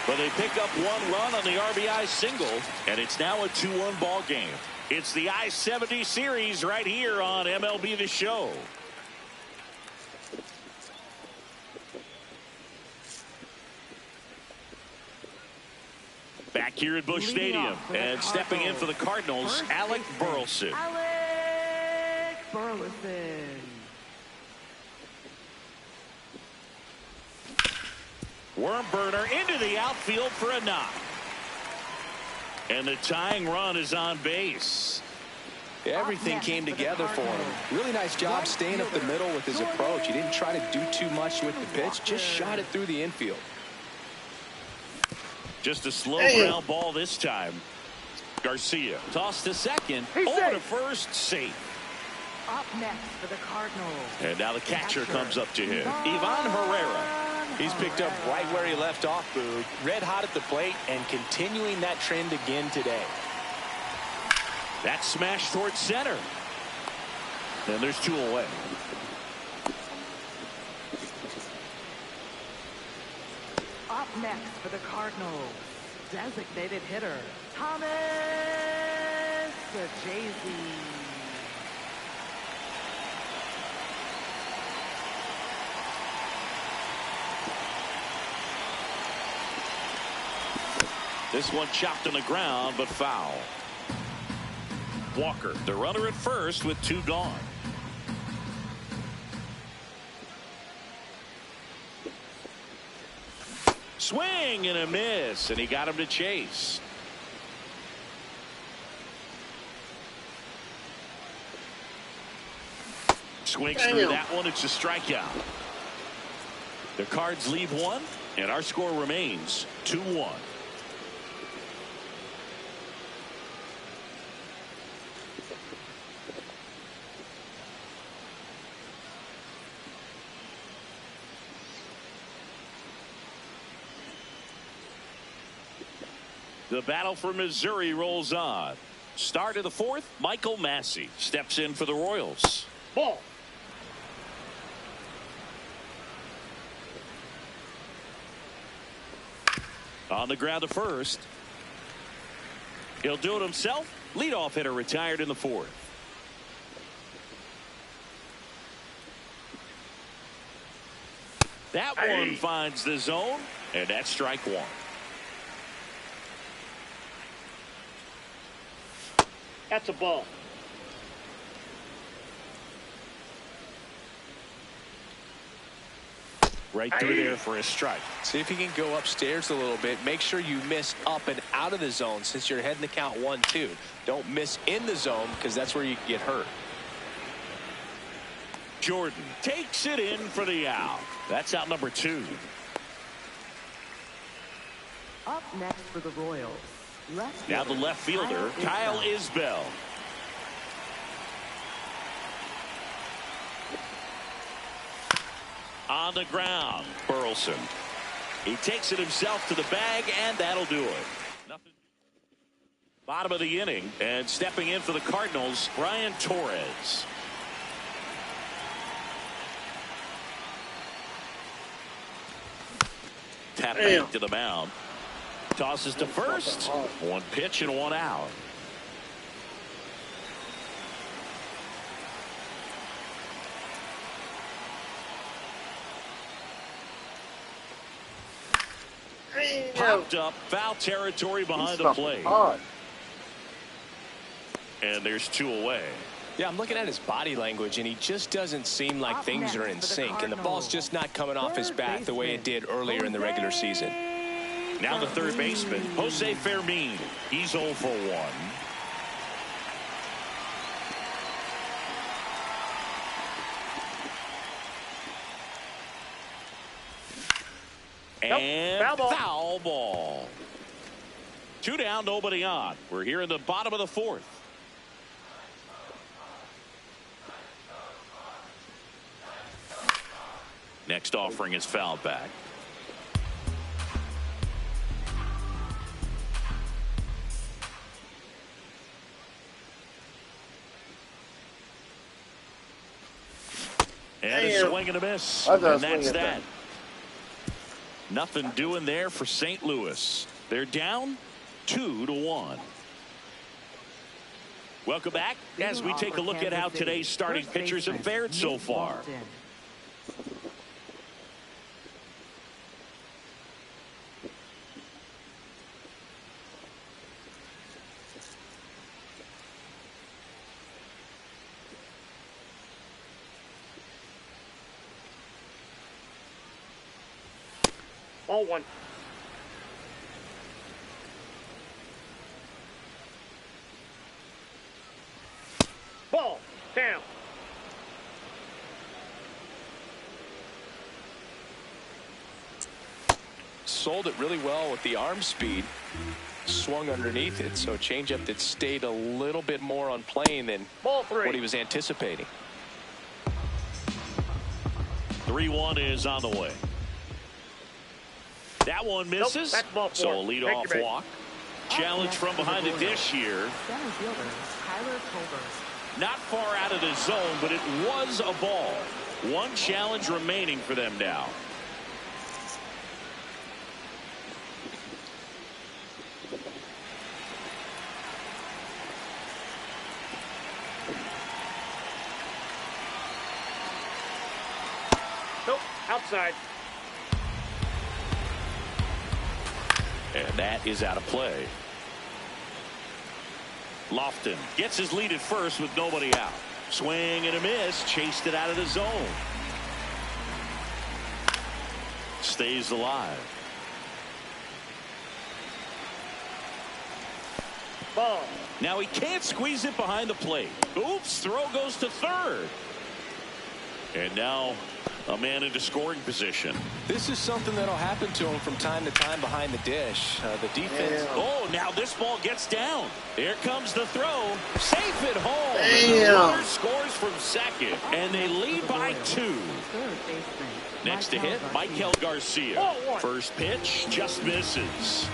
But they pick up one run on the RBI single, and it's now a 2-1 ball game. It's the I-70 series right here on MLB The Show. Back here at Busch Stadium, and stepping in for the Cardinals, Alec Burleson. Alec Burleson. Worm burner into the outfield for a knock. And the tying run is on base. Everything came together for him. Really nice job staying up the middle with his approach. He didn't try to do too much with the pitch, just shot it through the infield. Just a slow ground ball this time. Garcia tossed to second, over to first, safe. Up next for the Cardinals. And now the catcher comes up to him, Ivan Herrera. He's picked up right where he left off, Boog. Red hot at the plate and continuing that trend again today. That smash towards center. And there's two away. Up next for the Cardinals, designated hitter, Thomas S.V.G. This one chopped on the ground, but foul. Walker, the runner at first with two gone. Swing and a miss, and he got him to chase. Swings through that one. It's a strikeout. The Cards leave one, and our score remains 2-1. The battle for Missouri rolls on. Start of the fourth, Michael Massey steps in for the Royals. Ball. On the ground to first. He'll do it himself. Leadoff hitter retired in the fourth. That one finds the zone, and that's strike one. That's a ball. Right through there for a strike. See if you can go upstairs a little bit. Make sure you miss up and out of the zone since you're heading to count 1-2. Don't miss in the zone because that's where you get hurt. Jordan takes it in for the out. That's out number 2. Up next for the Royals, Now the left fielder, Kyle Isbell. On the ground, Burleson. He takes it himself to the bag, and that'll do it. Nothing. Bottom of the inning, and stepping in for the Cardinals, Brian Torres. Tap back to the mound. Tosses to first. One pitch and one out. Popped up, foul territory behind the plate. And there's 2 away. Yeah, I'm looking at his body language, and he just doesn't seem like things are in sync, and the ball's just not coming off his bat the way it did earlier in the regular season. Now the third baseman, Jose Fermin. He's 0 for 1. And foul ball. 2 down, nobody on. We're here in the bottom of the 4th. Next offering is fouled back. And a swing and a miss. And that's that. Nothing doing there for St. Louis. They're down 2-1. Welcome back as we take a look at how today's starting pitchers have fared so far. Ball 1. Ball down. Sold it really well with the arm speed. Swung underneath it, so a changeup that stayed a little bit more on plane than what he was anticipating. 3-1 is on the way. That one misses. Nope, so a leadoff walk. Challenge from behind the dish here. Not far out of the zone, but it was a ball. One challenge remaining for them now. Nope, outside. And that is out of play. Lofton gets his lead at first with nobody out. Swing and a miss. Chased it out of the zone. Stays alive. Ball. Now he can't squeeze it behind the plate. Oops, throw goes to third. And now a man into scoring position. This is something that'll happen to him from time to time behind the dish. The defense. Oh, now this ball gets down. Here comes the throw. Safe at home. The runner scores from second, and they lead by 2. Next to hit, Michael Garcia. First pitch just misses.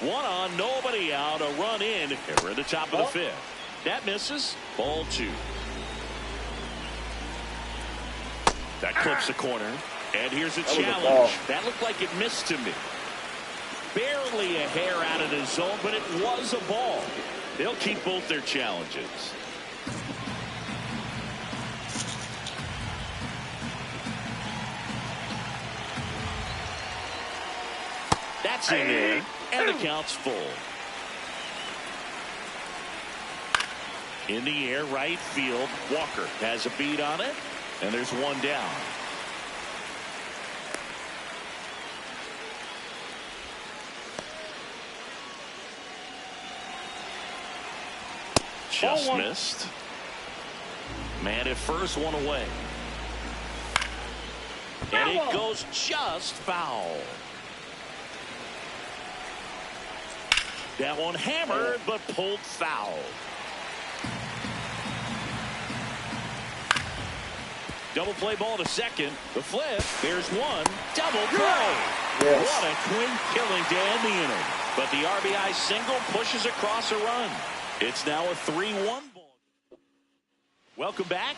1 on, nobody out. A run in. We're at the top of the 5th. That misses. Ball 2. That clips the corner. And here's a challenge. That looked like it missed to me. Barely a hair out of the zone, but it was a ball. They'll keep both their challenges. That's in there. And the count's full. In the air, right field. Walker has a beat on it. And there's 1 down. Just missed. Man at first, 1 away. And it goes just foul. That one hammered, but pulled foul. Double play ball to second. The flip. There's one. Double play. Yes. What a twin killing to end the inning. But the RBI single pushes across a run. It's now a 3-1 ball. Welcome back.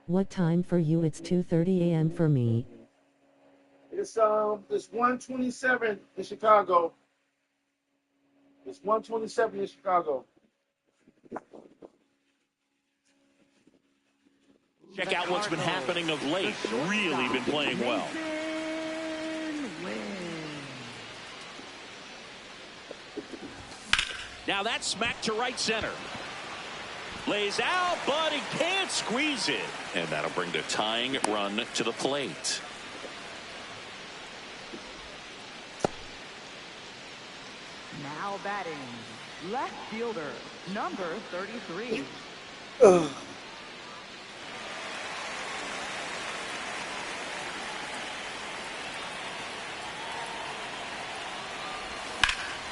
What time for you? It's 2:30 a.m. for me. It's 1:27 in Chicago. It's 1:27 in Chicago. Check out what's been happening of late. Really been playing well. Now that's smacked to right center. Lays out, but he can't squeeze it. And that'll bring the tying run to the plate. Now batting, left fielder, number 33.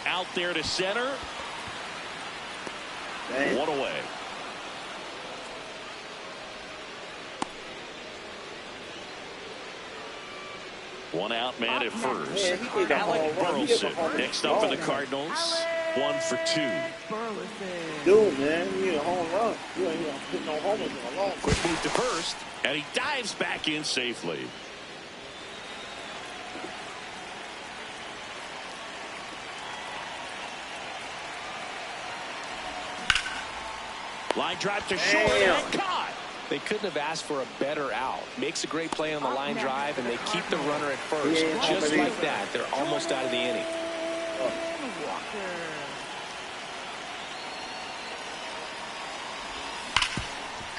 Out there to center. Dang. One away. One out man at first. Man, he did a Alec home run. He did a home Burleson next up for the run. Cardinals. 1 for 2. Burleson. Dude, man, you need a home run. You ain't gonna put no homers in a long. Quick move to first, and he dives back in safely. Line drive to short and caught. They couldn't have asked for a better out. Makes a great play on the line drive, and they keep the runner at first. Just like that, they're almost out of the inning.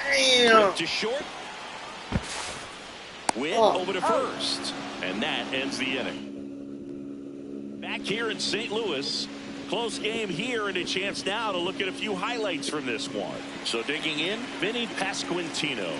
Damn. To short. Win over to first. And that ends the inning. Back here in St. Louis. Close game here, and a chance now to look at a few highlights from this one. So digging in, Vinny Pasquantino.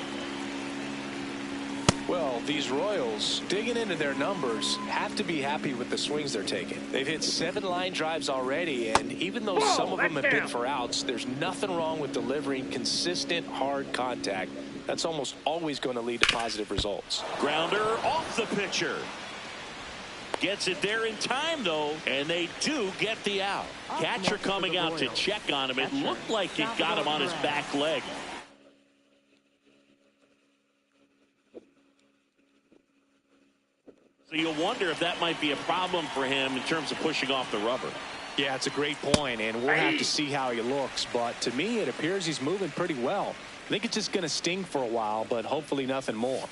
Well, these Royals, digging into their numbers, have to be happy with the swings they're taking. They've hit 7 line drives already, and even though some of them have been for outs, there's nothing wrong with delivering consistent, hard contact. That's almost always going to lead to positive results. Grounder off the pitcher. Gets it there in time, though, and they do get the out. Catcher coming out to check on him. It looked like it got him on his back leg. So you'll wonder if that might be a problem for him in terms of pushing off the rubber. Yeah, it's a great point, and we'll have to see how he looks. But to me, it appears he's moving pretty well. I think it's just going to sting for a while, but hopefully nothing more.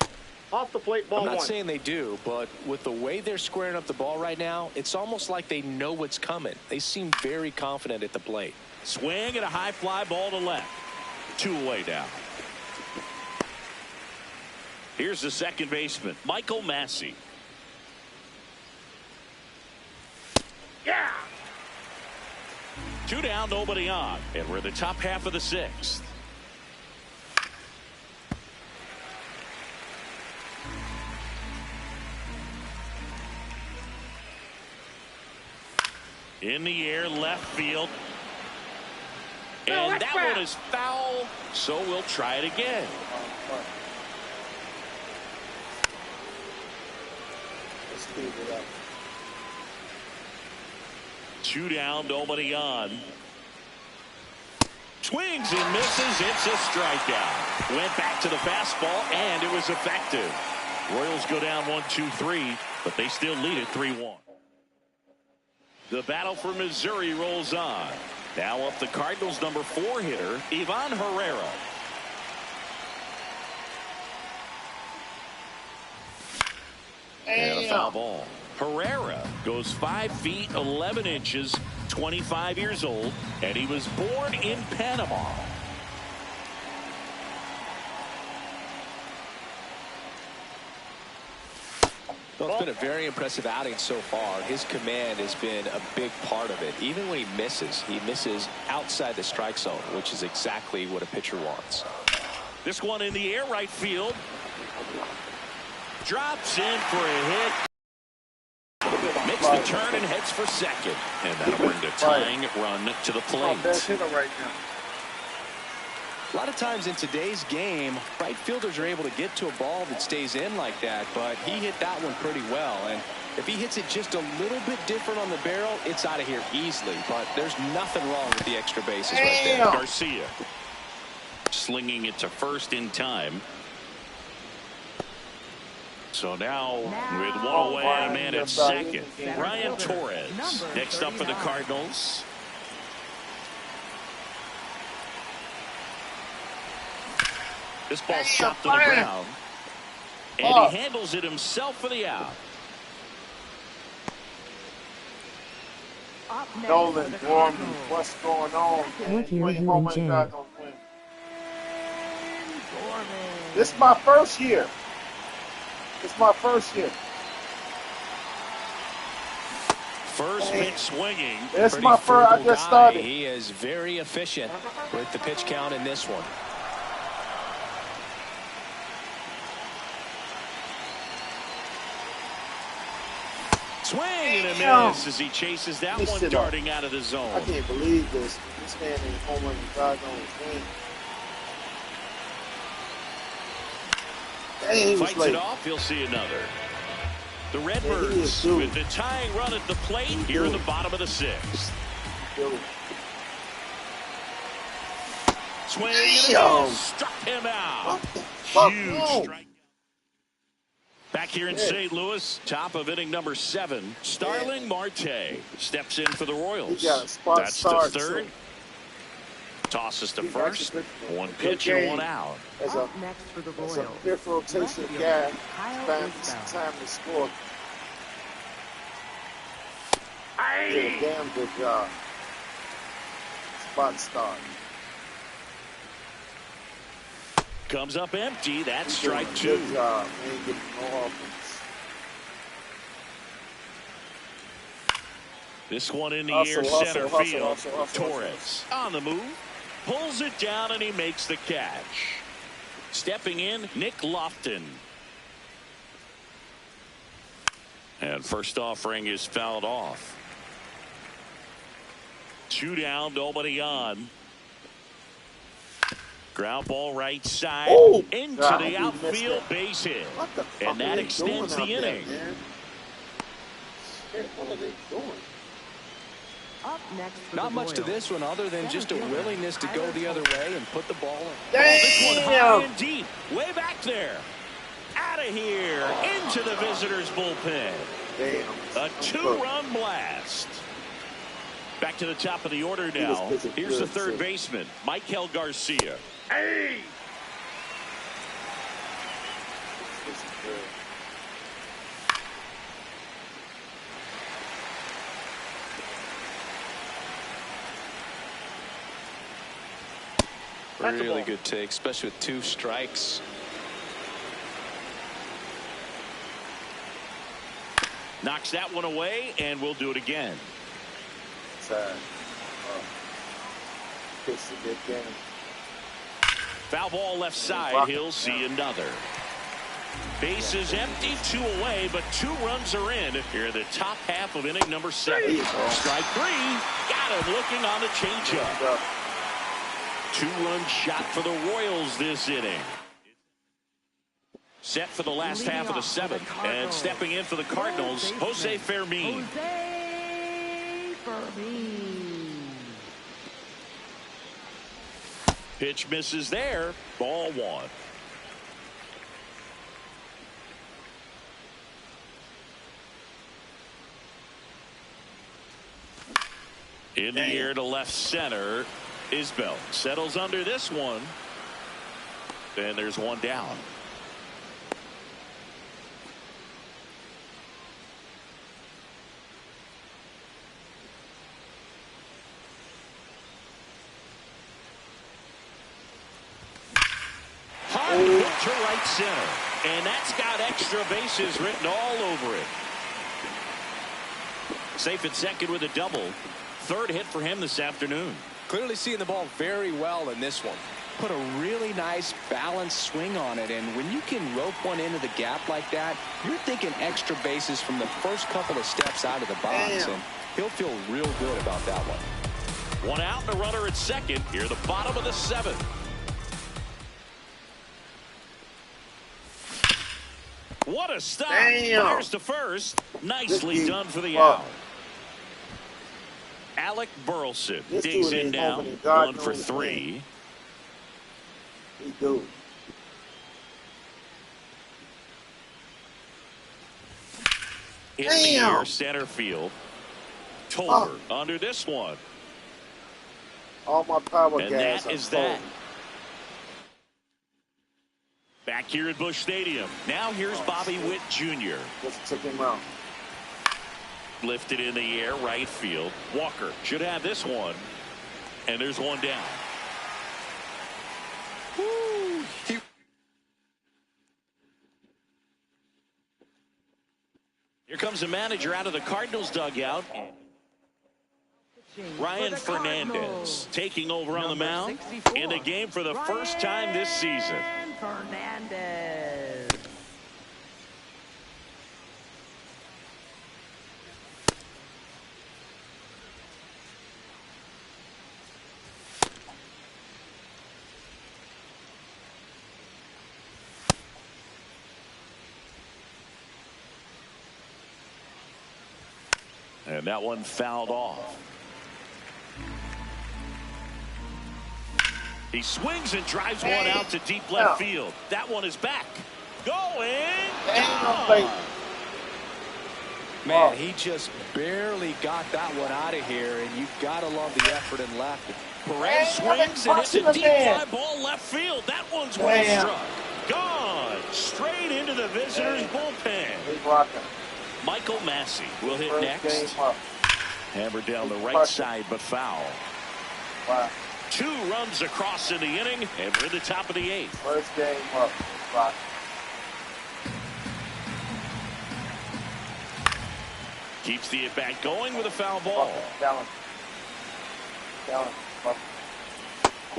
Off the plate, ball I'm not one. saying they do, but with the way they're squaring up the ball right now, it's almost like they know what's coming. They seem very confident at the plate. Swing and a high fly ball to left. 2 away now. Here's the second baseman, Michael Massey. Yeah. 2 down, nobody on. And we're in the top half of the 6th. In the air, left field. And that one is foul, so we'll try it again. Let's speed it up. 2 down, nobody on. Swings and misses. It's a strikeout. Went back to the fastball, and it was effective. Royals go down 1-2-3, but they still lead it 3-1. The battle for Missouri rolls on. Now up the Cardinals' number 4 hitter, Ivan Herrera. And a foul ball. Herrera goes 5 feet 11 inches, 25 years old, and he was born in Panama. Well, it's been a very impressive outing so far. His command has been a big part of it. Even when he misses outside the strike zone, which is exactly what a pitcher wants. This one in the air, right field. Drops in for a hit. Makes the turn and heads for second. And that'll bring the tying run to the plate. A lot of times in today's game, right fielders are able to get to a ball that stays in like that, but he hit that one pretty well. And if he hits it just a little bit different on the barrel, it's out of here easily. But there's nothing wrong with the extra bases right there. Garcia slinging it to first in time. So now with one away and a man at second, Ryan Torres next up for the Cardinals. This ball's chopped to the ground, and he handles it himself for the out. Nolan, Gorman, what's going on? What year are Wait, you home in and jail? back on win. This is my first year. It's my first year. First pitch swinging. It's my first. I just started. He is very efficient with the pitch count in this one. Swing and a miss as he chases that one darting out of the I zone. can't believe this. This man ain't home run and God on his win. Dang, he was Fights late. it off. He'll see another. The Yeah, he Redbirds is due. with the tying run at the plate here in the bottom of the 6th. Dude. Swing and a miss. Struck him out. What the fuck? Huge No. strike. Back here in St. Louis, top of inning number 7, Starling Marte steps in for the Royals. He got a spot That's start, the third. too. Tosses to He got first. a good- One good pitch and game. one out. As a Up next for the It's Royals. a fifth rotation Left field, guy. Kyle Found Isbell. some time to score. Did a damn good job. Spot start. Comes up empty. That's He doing strike a 2. Good job. He ain't getting no offense. This one in the Hustle, air, hustle, center hustle, field. hustle, hustle, Torres on the move. Pulls it down and he makes the catch. Stepping in, Nick Lofton. And first offering is fouled off. 2 down, nobody on. Ground ball right side into God, the he outfield, missed it. base hit. What the fuck And that are they extends doing the out there, inning. man? Shit, what are they doing? Up next for Not the much to Royals. this one other than just a willingness to go the other way and put the ball in. This one high Damn! and deep, way back there. Out of here, into the visitors' bullpen. Damn. A 2-run blast. Back to the top of the order now. was pitching Here's the good, third too. baseman, Michael Garcia. Hey! This is good. That's a Really ball. good take, especially with 2 strikes. Knocks that one away, and we'll do it again. Side. Pitched a good game. Foul ball left side. He'll see another. Bases empty, 2 away, but 2 runs are in here in the top half of inning number 7. There you go. Strike 3. Got him looking on the changeup. 2-run shot for the Royals this inning. Set for the last half of the 7th, and stepping in for the Cardinals, Jose Fermin. Jose Fermin. Pitch misses there. Ball one. In the air to left center. Isbell settles under this one. And there's one down. Hard hit to right center. And that's got extra bases written all over it. Safe at second with a double. Third hit for him this afternoon. Clearly seeing the ball very well in this one. Put a really nice balanced swing on it, and when you can rope one into the gap like that, you're thinking extra bases from the first couple of steps out of the box. And he'll feel real good about that one. One out and a runner at second. Here the bottom of the seventh. What a stop. Fires to first. Nicely done for the out. Alec Burleson digs in now. 1 for 3. He do. In the air, center field. Tolbert under this one. All my power and gas. that is that. Back here at Busch Stadium. Now here's Bobby Witt Jr. Just took him out. Lifted in the air, right field. Walker should have this one. And there's one down. Woo. Here comes the manager out of the Cardinals dugout. Ryan Fernandez taking over on the mound in the game for the first time this season. Fernandez. And that one fouled off. He swings and drives one out to deep left field. That one is back. Going. Gone. Man, he just barely got that one out of here, and you've got to love the effort in left. Perez swings and it's a deep fly ball left field. That one's well struck. Gone. Straight into the visitors' bullpen. Michael Massey will hit next. Hammered down the right side, but foul. 2 runs across in the inning, and we're at the top of the 8th. First game up. Right. Keeps the at-bat going with a foul ball.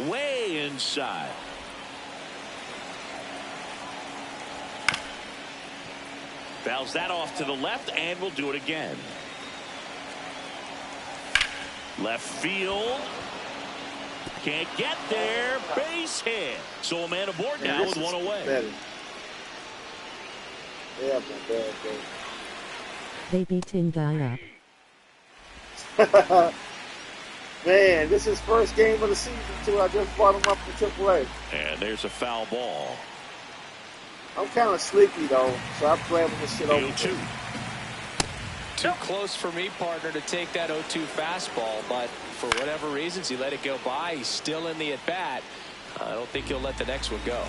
Way inside. Fouls that off to the left, and we'll do it again. Left field. Can't get there. Base hit. So a man aboard now with one away. Yeah, bad. They beat Tin Guy up. Man, this is first game of the season, too. I just brought him up to AAA. And there's a foul ball. I'm kind of sleepy, though, so I'm grabbing this shit over. 0-2. Too close for me, partner, to take that 0-2 fastball, but for whatever reasons, he let it go by. He's still in the at-bat. I don't think he'll let the next one go.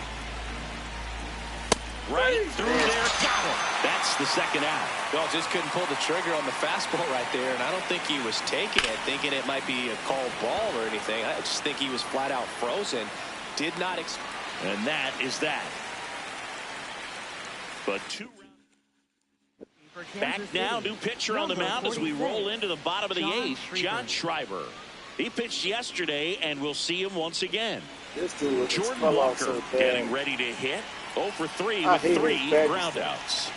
Right through there. Got it. That's the second out. Well, just couldn't pull the trigger on the fastball right there, and I don't think he was taking it, thinking it might be a called ball or anything. I just think he was flat out frozen. Did not expect. And that is that. But 2 back now, new pitcher on the mound as we roll into the bottom of the 8th, John Schreiber. He pitched yesterday, and we'll see him once again. Jordan Walker getting ready to hit. 0 for 3 with 3 groundouts.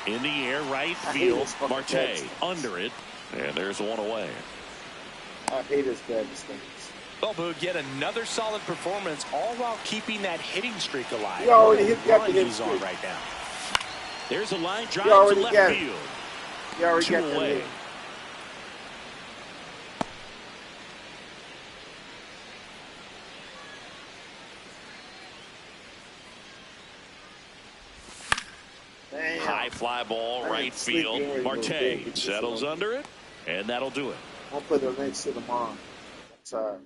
In the air, right field, Marte under it, and there's one away. I hate his bad mistakes. Well, Boog, yet another solid performance, all while keeping that hitting streak alive. He already hit that he's on right now. There's a line drive to left field. He already 2 got away. Damn. High fly ball, right field. Marte settles under it, and that'll do it. I'll put the next to tomorrow. Sorry.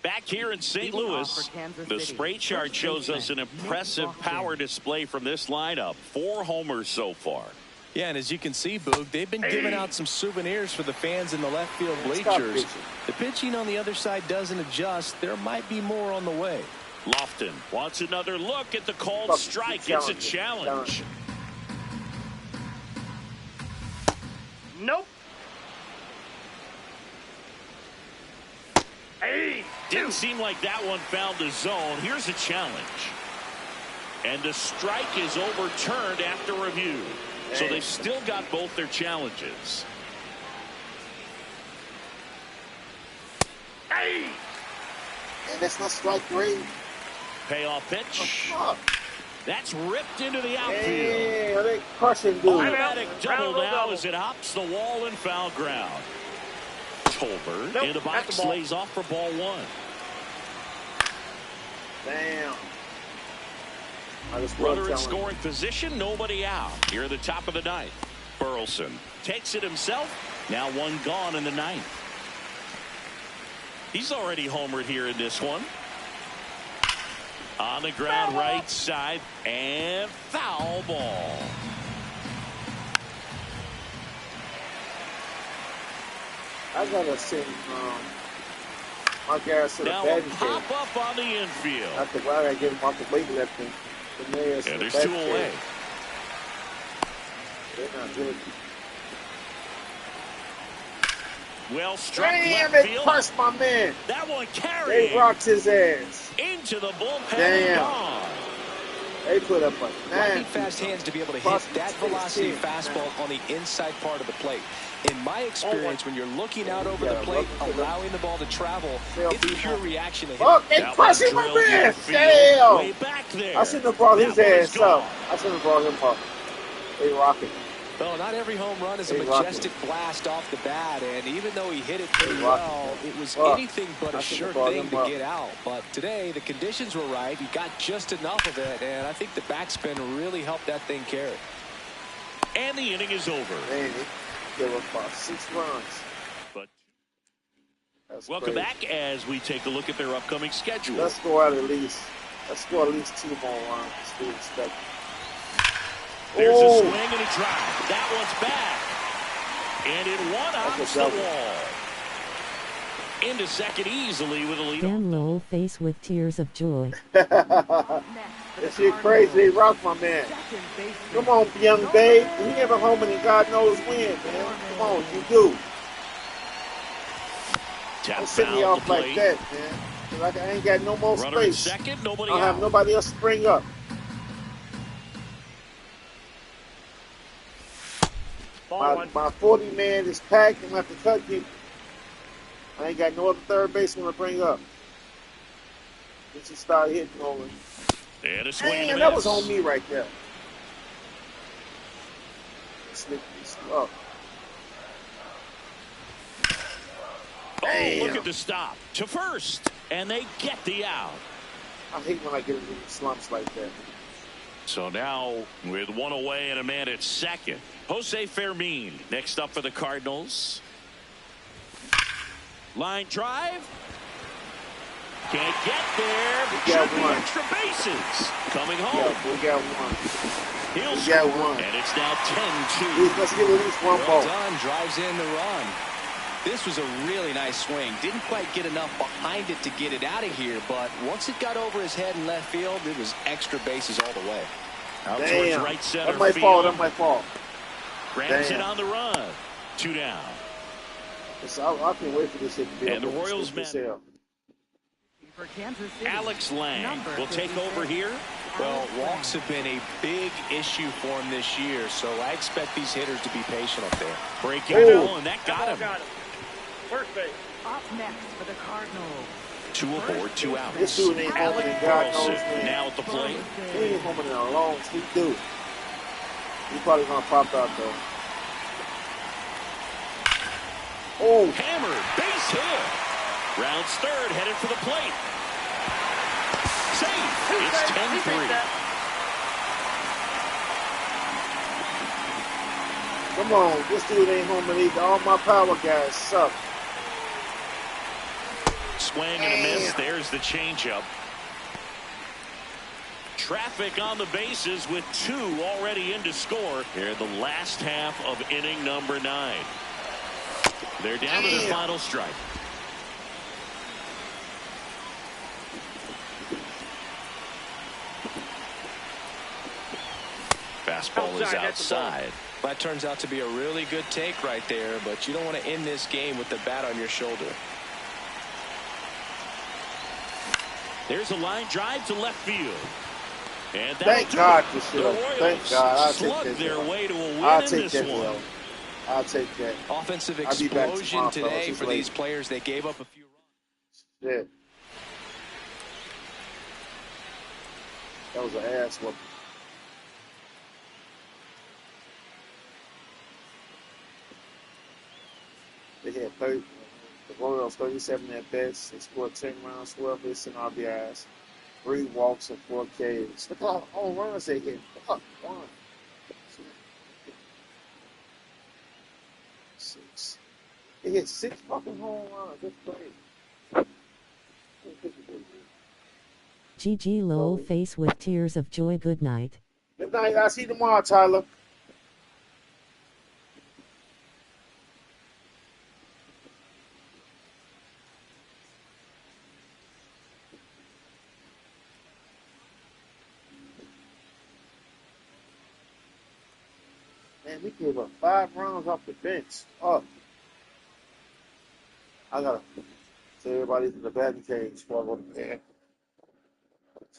Back here in St. Louis, the spray chart shows us an impressive power display from this lineup. 4 homers so far. Yeah, and as you can see, Boog, they've been giving out some souvenirs for the fans in the left field bleachers. The pitching on the other side doesn't adjust. There might be more on the way. Lofton wants another look at the called strike. It's a challenge. Nope. Hey, didn't seem like that one found the zone. Here's a challenge. And the strike is overturned after review. So they've still got both their challenges. hey. And that's not strike 3. Payoff pitch. That's ripped into the outfield. Hey, they crushing dude. Automatic double now as it hops the wall and foul ground. Tolbert in the box lays off for ball 1. Damn. Runner in scoring position, nobody out. Here at the top of the 9th. Burleson takes it himself. Now 1 gone in the 9th. He's already homered here in this one. On the ground, right side, and foul ball. I gotta send my guys to the now batting pop cage. up on the infield. I gotta get him off the weightlifting. And there's 2 away. They're not good. Well struck Damn, left it field. crushed my man. That one carried They rocked his ass. into the bullpen. Damn. Gone. They put up a Lightning fast hands to be able to hit that velocity fastball on the inside part of the plate. In my experience, when you're looking out over the plate, allowing the ball to travel, it's pure reaction to hit. Oh, they crushing my man. Damn. Way back there. I shouldn't have brought his That ass one is up. I shouldn't have brought him up. They rocking. Well, not every home run is a Hey, majestic blast off the bat, and even though he hit it pretty Hey, well, it was anything but a sure thing to get out. But today, the conditions were right. He got just enough of it, and I think the backspin really helped that thing carry. And the inning is over. Man, they gave up about 6 runs. But That's welcome crazy. back as we take a look at their upcoming schedule. Let's score at least. Let's score at least 2 more runs. We expect. There's a swing and a drive. That one's back. And it one off the wall. Into second easily with a lead. Dan Lowell face with tears of joy. That shit crazy. They rock my man. Come on, young babe. He never home and God knows when, man. Come on, you do. Don't send me off like that, man. Like I ain't got no more Runner in space. second, nobody I don't have nobody else spring up. My 40 man is packed. I'm going to have to cut people. I ain't got no other third baseman to bring up. He should start hitting over. And a swing and a that miss. was on me right there. Slip this up. Oh, look at the stop. To first. And they get the out. I hate when I get into slumps like that. So now with 1 away and a man at second. Jose Fermin next up for the Cardinals. Line drive. Can't get there. Should be extra bases. Coming home. Yeah, we got one. He'll We score, got one. and it's now 10-2. Let's get at least one ball. Well done. Drives in the run. This was a really nice swing. Didn't quite get enough behind it to get it out of here, but once it got over his head in left field, it was extra bases all the way. Out towards right center that might field. fall. That might fall. Grabs it on the run. 2 down. I can't wait for this hit to be. And the Royals man, Alex Lang will take over here. Well, walks have been a big issue for him this year, so I expect these hitters to be patient up there. Breaking it all, and that got him. First base. Up next for the Cardinals. 2 aboard, 2 outs. This dude ain't home and God knows when. Now at the plate. He ain't home in a long sleep, dude. He's probably gonna pop out though. Oh, Hammered, base hit. Rounds third, headed for the plate. Safe. It's 10-3. Come on, this dude ain't home either. All my power guys suck. Swing and a miss. There's the changeup. Traffic on the bases with 2 already in to score here in the last half of inning number 9. They're down to their final strike. Fastball is outside. That turns out to be a really good take right there, but you don't want to end this game with the bat on your shoulder. There's a line drive to left field. And thank God for sure. Thank God. I'll take their way to a win I'll in take this that, one. I'll take that. Offensive explosion today for these players. They gave up a few runs. Yeah. That was an ass whooping. They had 30, the Royals 37 at best. They scored 10 rounds, 12 hits and RBIs, 3 walks and 4 Ks. Look how home runs they hit. Fuck, 1, 2, 6. They hit 6 fucking home runs. That's great. GG lol face with tears of joy. Good night. Good night. I'll see you tomorrow, Tyler. Man, we gave up 5 rounds off the bench. Oh. I gotta say everybody's in the batting cage before I go to bed.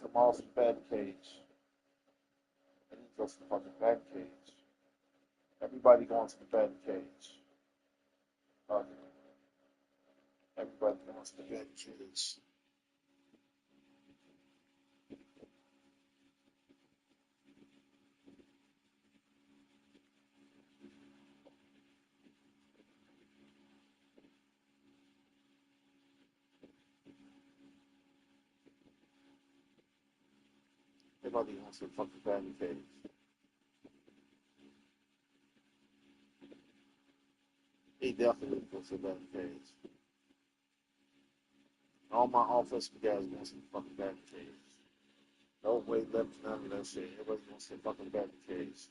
Come off the batting cage. I need to go to the fucking batting cage. Everybody going to the batting cage. Everybody going to the batting cage. Everybody wants to fucking batting cage. He definitely goes to the batting cage. All my offensive guys wants to the fucking batting cage. No weight left, none of that shit. Everybody wants to the fucking batting cage.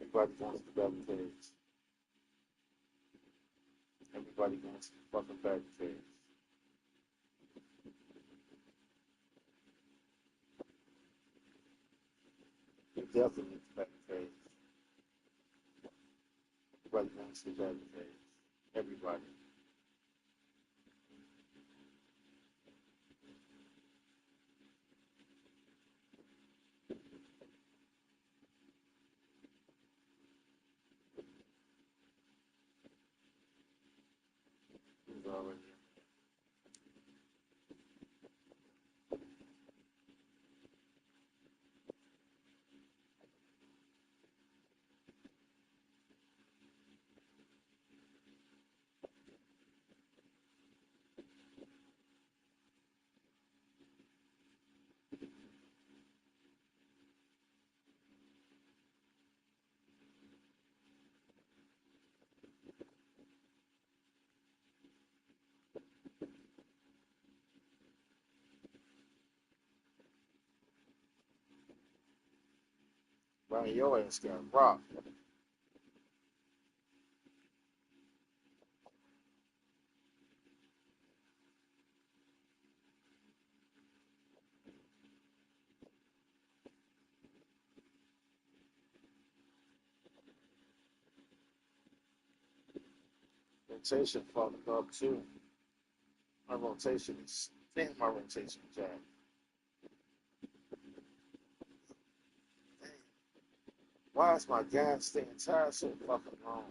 Everybody wants the batting cage. Everybody wants the fucking batting cage. You definitely need the batting cage. Everybody wants the batting cage. Everybody. He's already. Brian, your ass got rocked. Rotation fucked up too. My rotation is my rotation jack. Why is my gas staying tired so fucking long?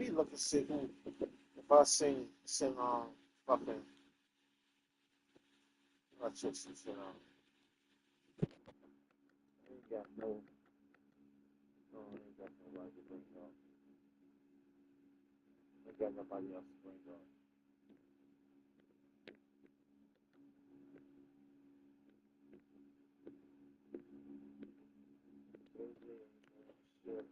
me look and see who. If I seen fucking I took some shit on. I ain't got no I ain't got nobody to bring up. I ain't got nobody else to bring up. Shit.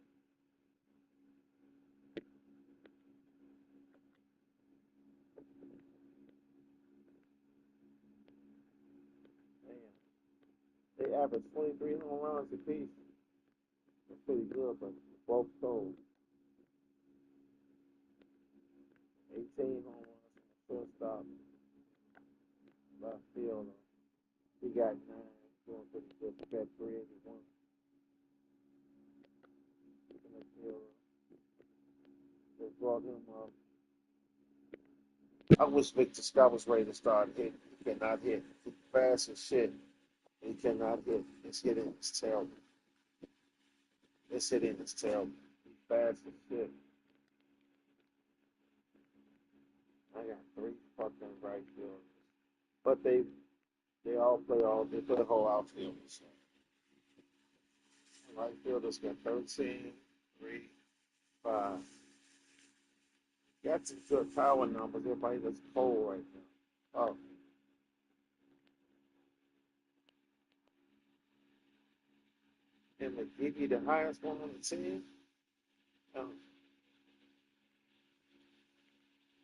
They average 23 home runs apiece. That's pretty good, but both cold. 18 home runs from the shortstop. Left fielder. He got 9. Doing pretty good. He got 381. In the fielder. They brought him up. I wish Victor Scott was ready to start hitting. He cannot hit. He's fast as shit. He cannot hit. His hitting is terrible. His hitting is terrible. He's fast as shit. I got 3 fucking right fielders. But they all play they play the whole outfield. So. Right fielders got 13, 3, 5. Got some good power numbers. Everybody that's cold right now. Oh. And McGee the highest one on the team? Oh.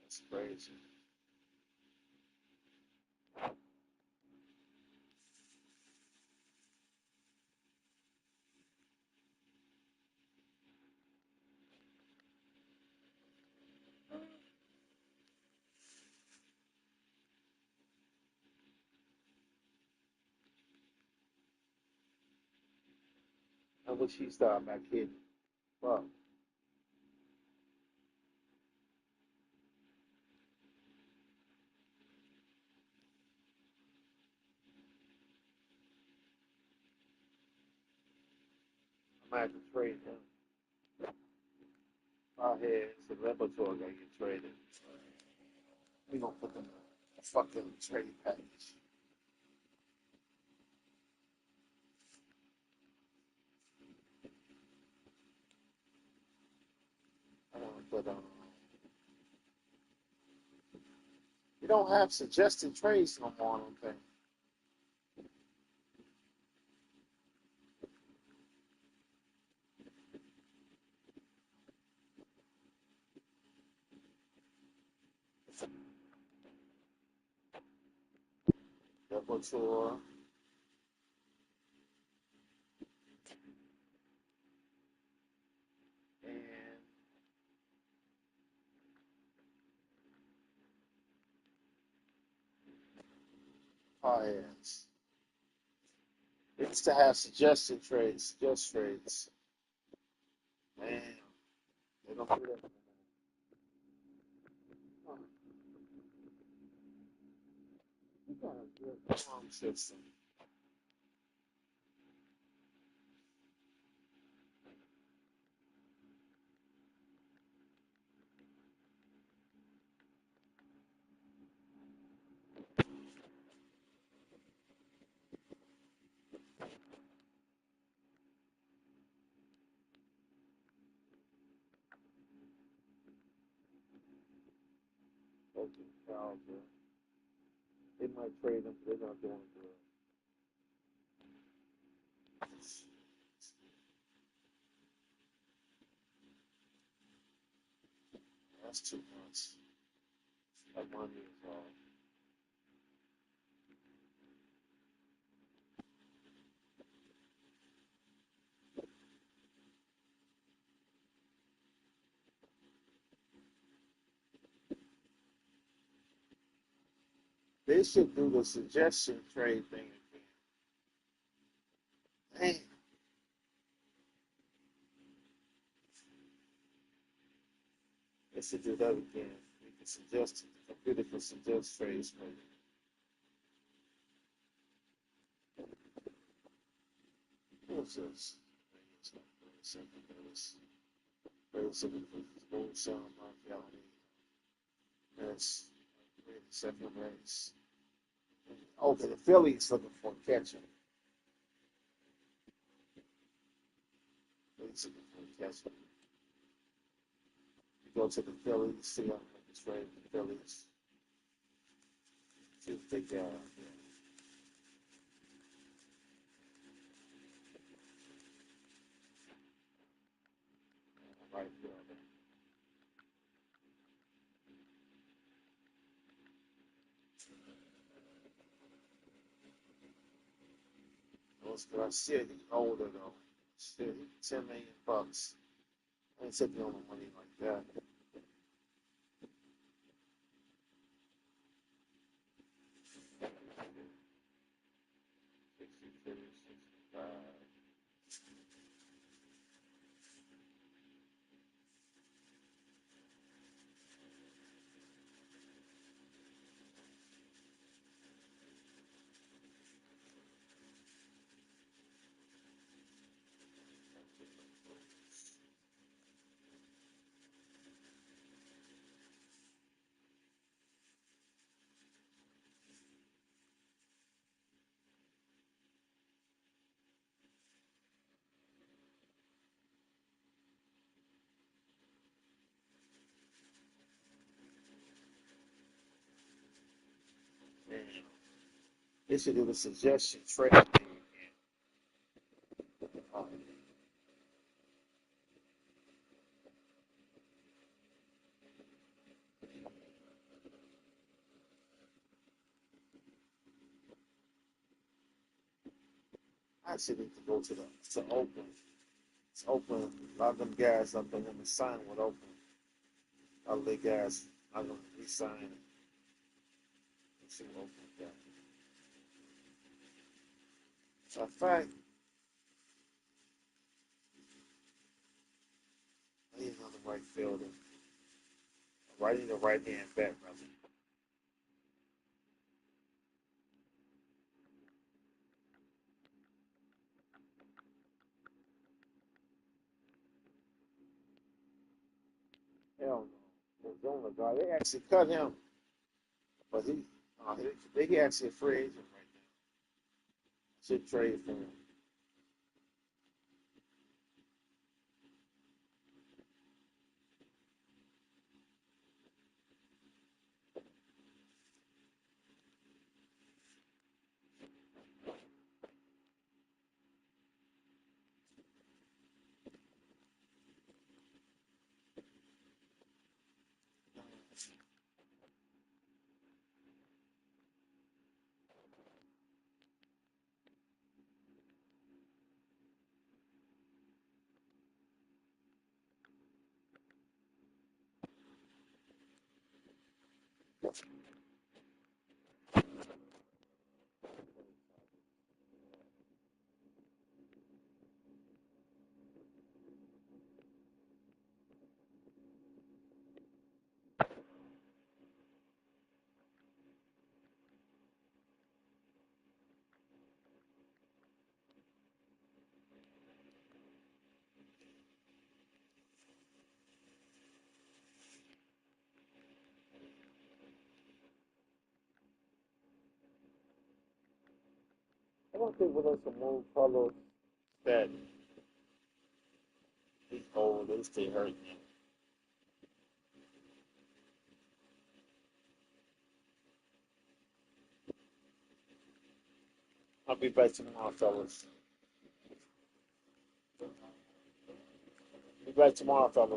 That's crazy. I wish he started back hitting. Fuck. I might have to trade him. Our head, the laboratory gotta get traded. We gonna put them in a fucking trade package. I wanna put you don't have suggested trades no more, I don't think. Laboratory. And Paez. They used to have suggested trades, suggest trades. Man, they don't do that no more. You got a good farm system. Okay, Calvin. They might trade them, but they're not doing good. That's too much. That money is all. They should do the suggestion trade thing again. Man, they should do that again. We can suggest the computer can suggest trades for you. What's this? basically moonshine Machiavelli. That's the second race. Okay, the Phillies looking for a catcher. Phillies looking for a catcher. You go to the Phillies, see how it's trade the Phillies. See what they got. Right there. I said he's older though. Shit, he's $10 million. I ain't taking on the money like that. They should do the suggestion trade. I actually need to go to Oakland. It's Oakland. A lot of them guys up there want to sign with Oakland. A lot of the guys not going to re-sign. Let's see what Oakland got. So in fact, I need another right fielder. I need a right hand bat, brother. Hell no. Arizona guy, they actually cut him, but he actually a free agent right now. Should trade for him. I don't think with us some more colors that he's old, they stay hurting him. I'll be back tomorrow, fellas. Be back tomorrow, fellas.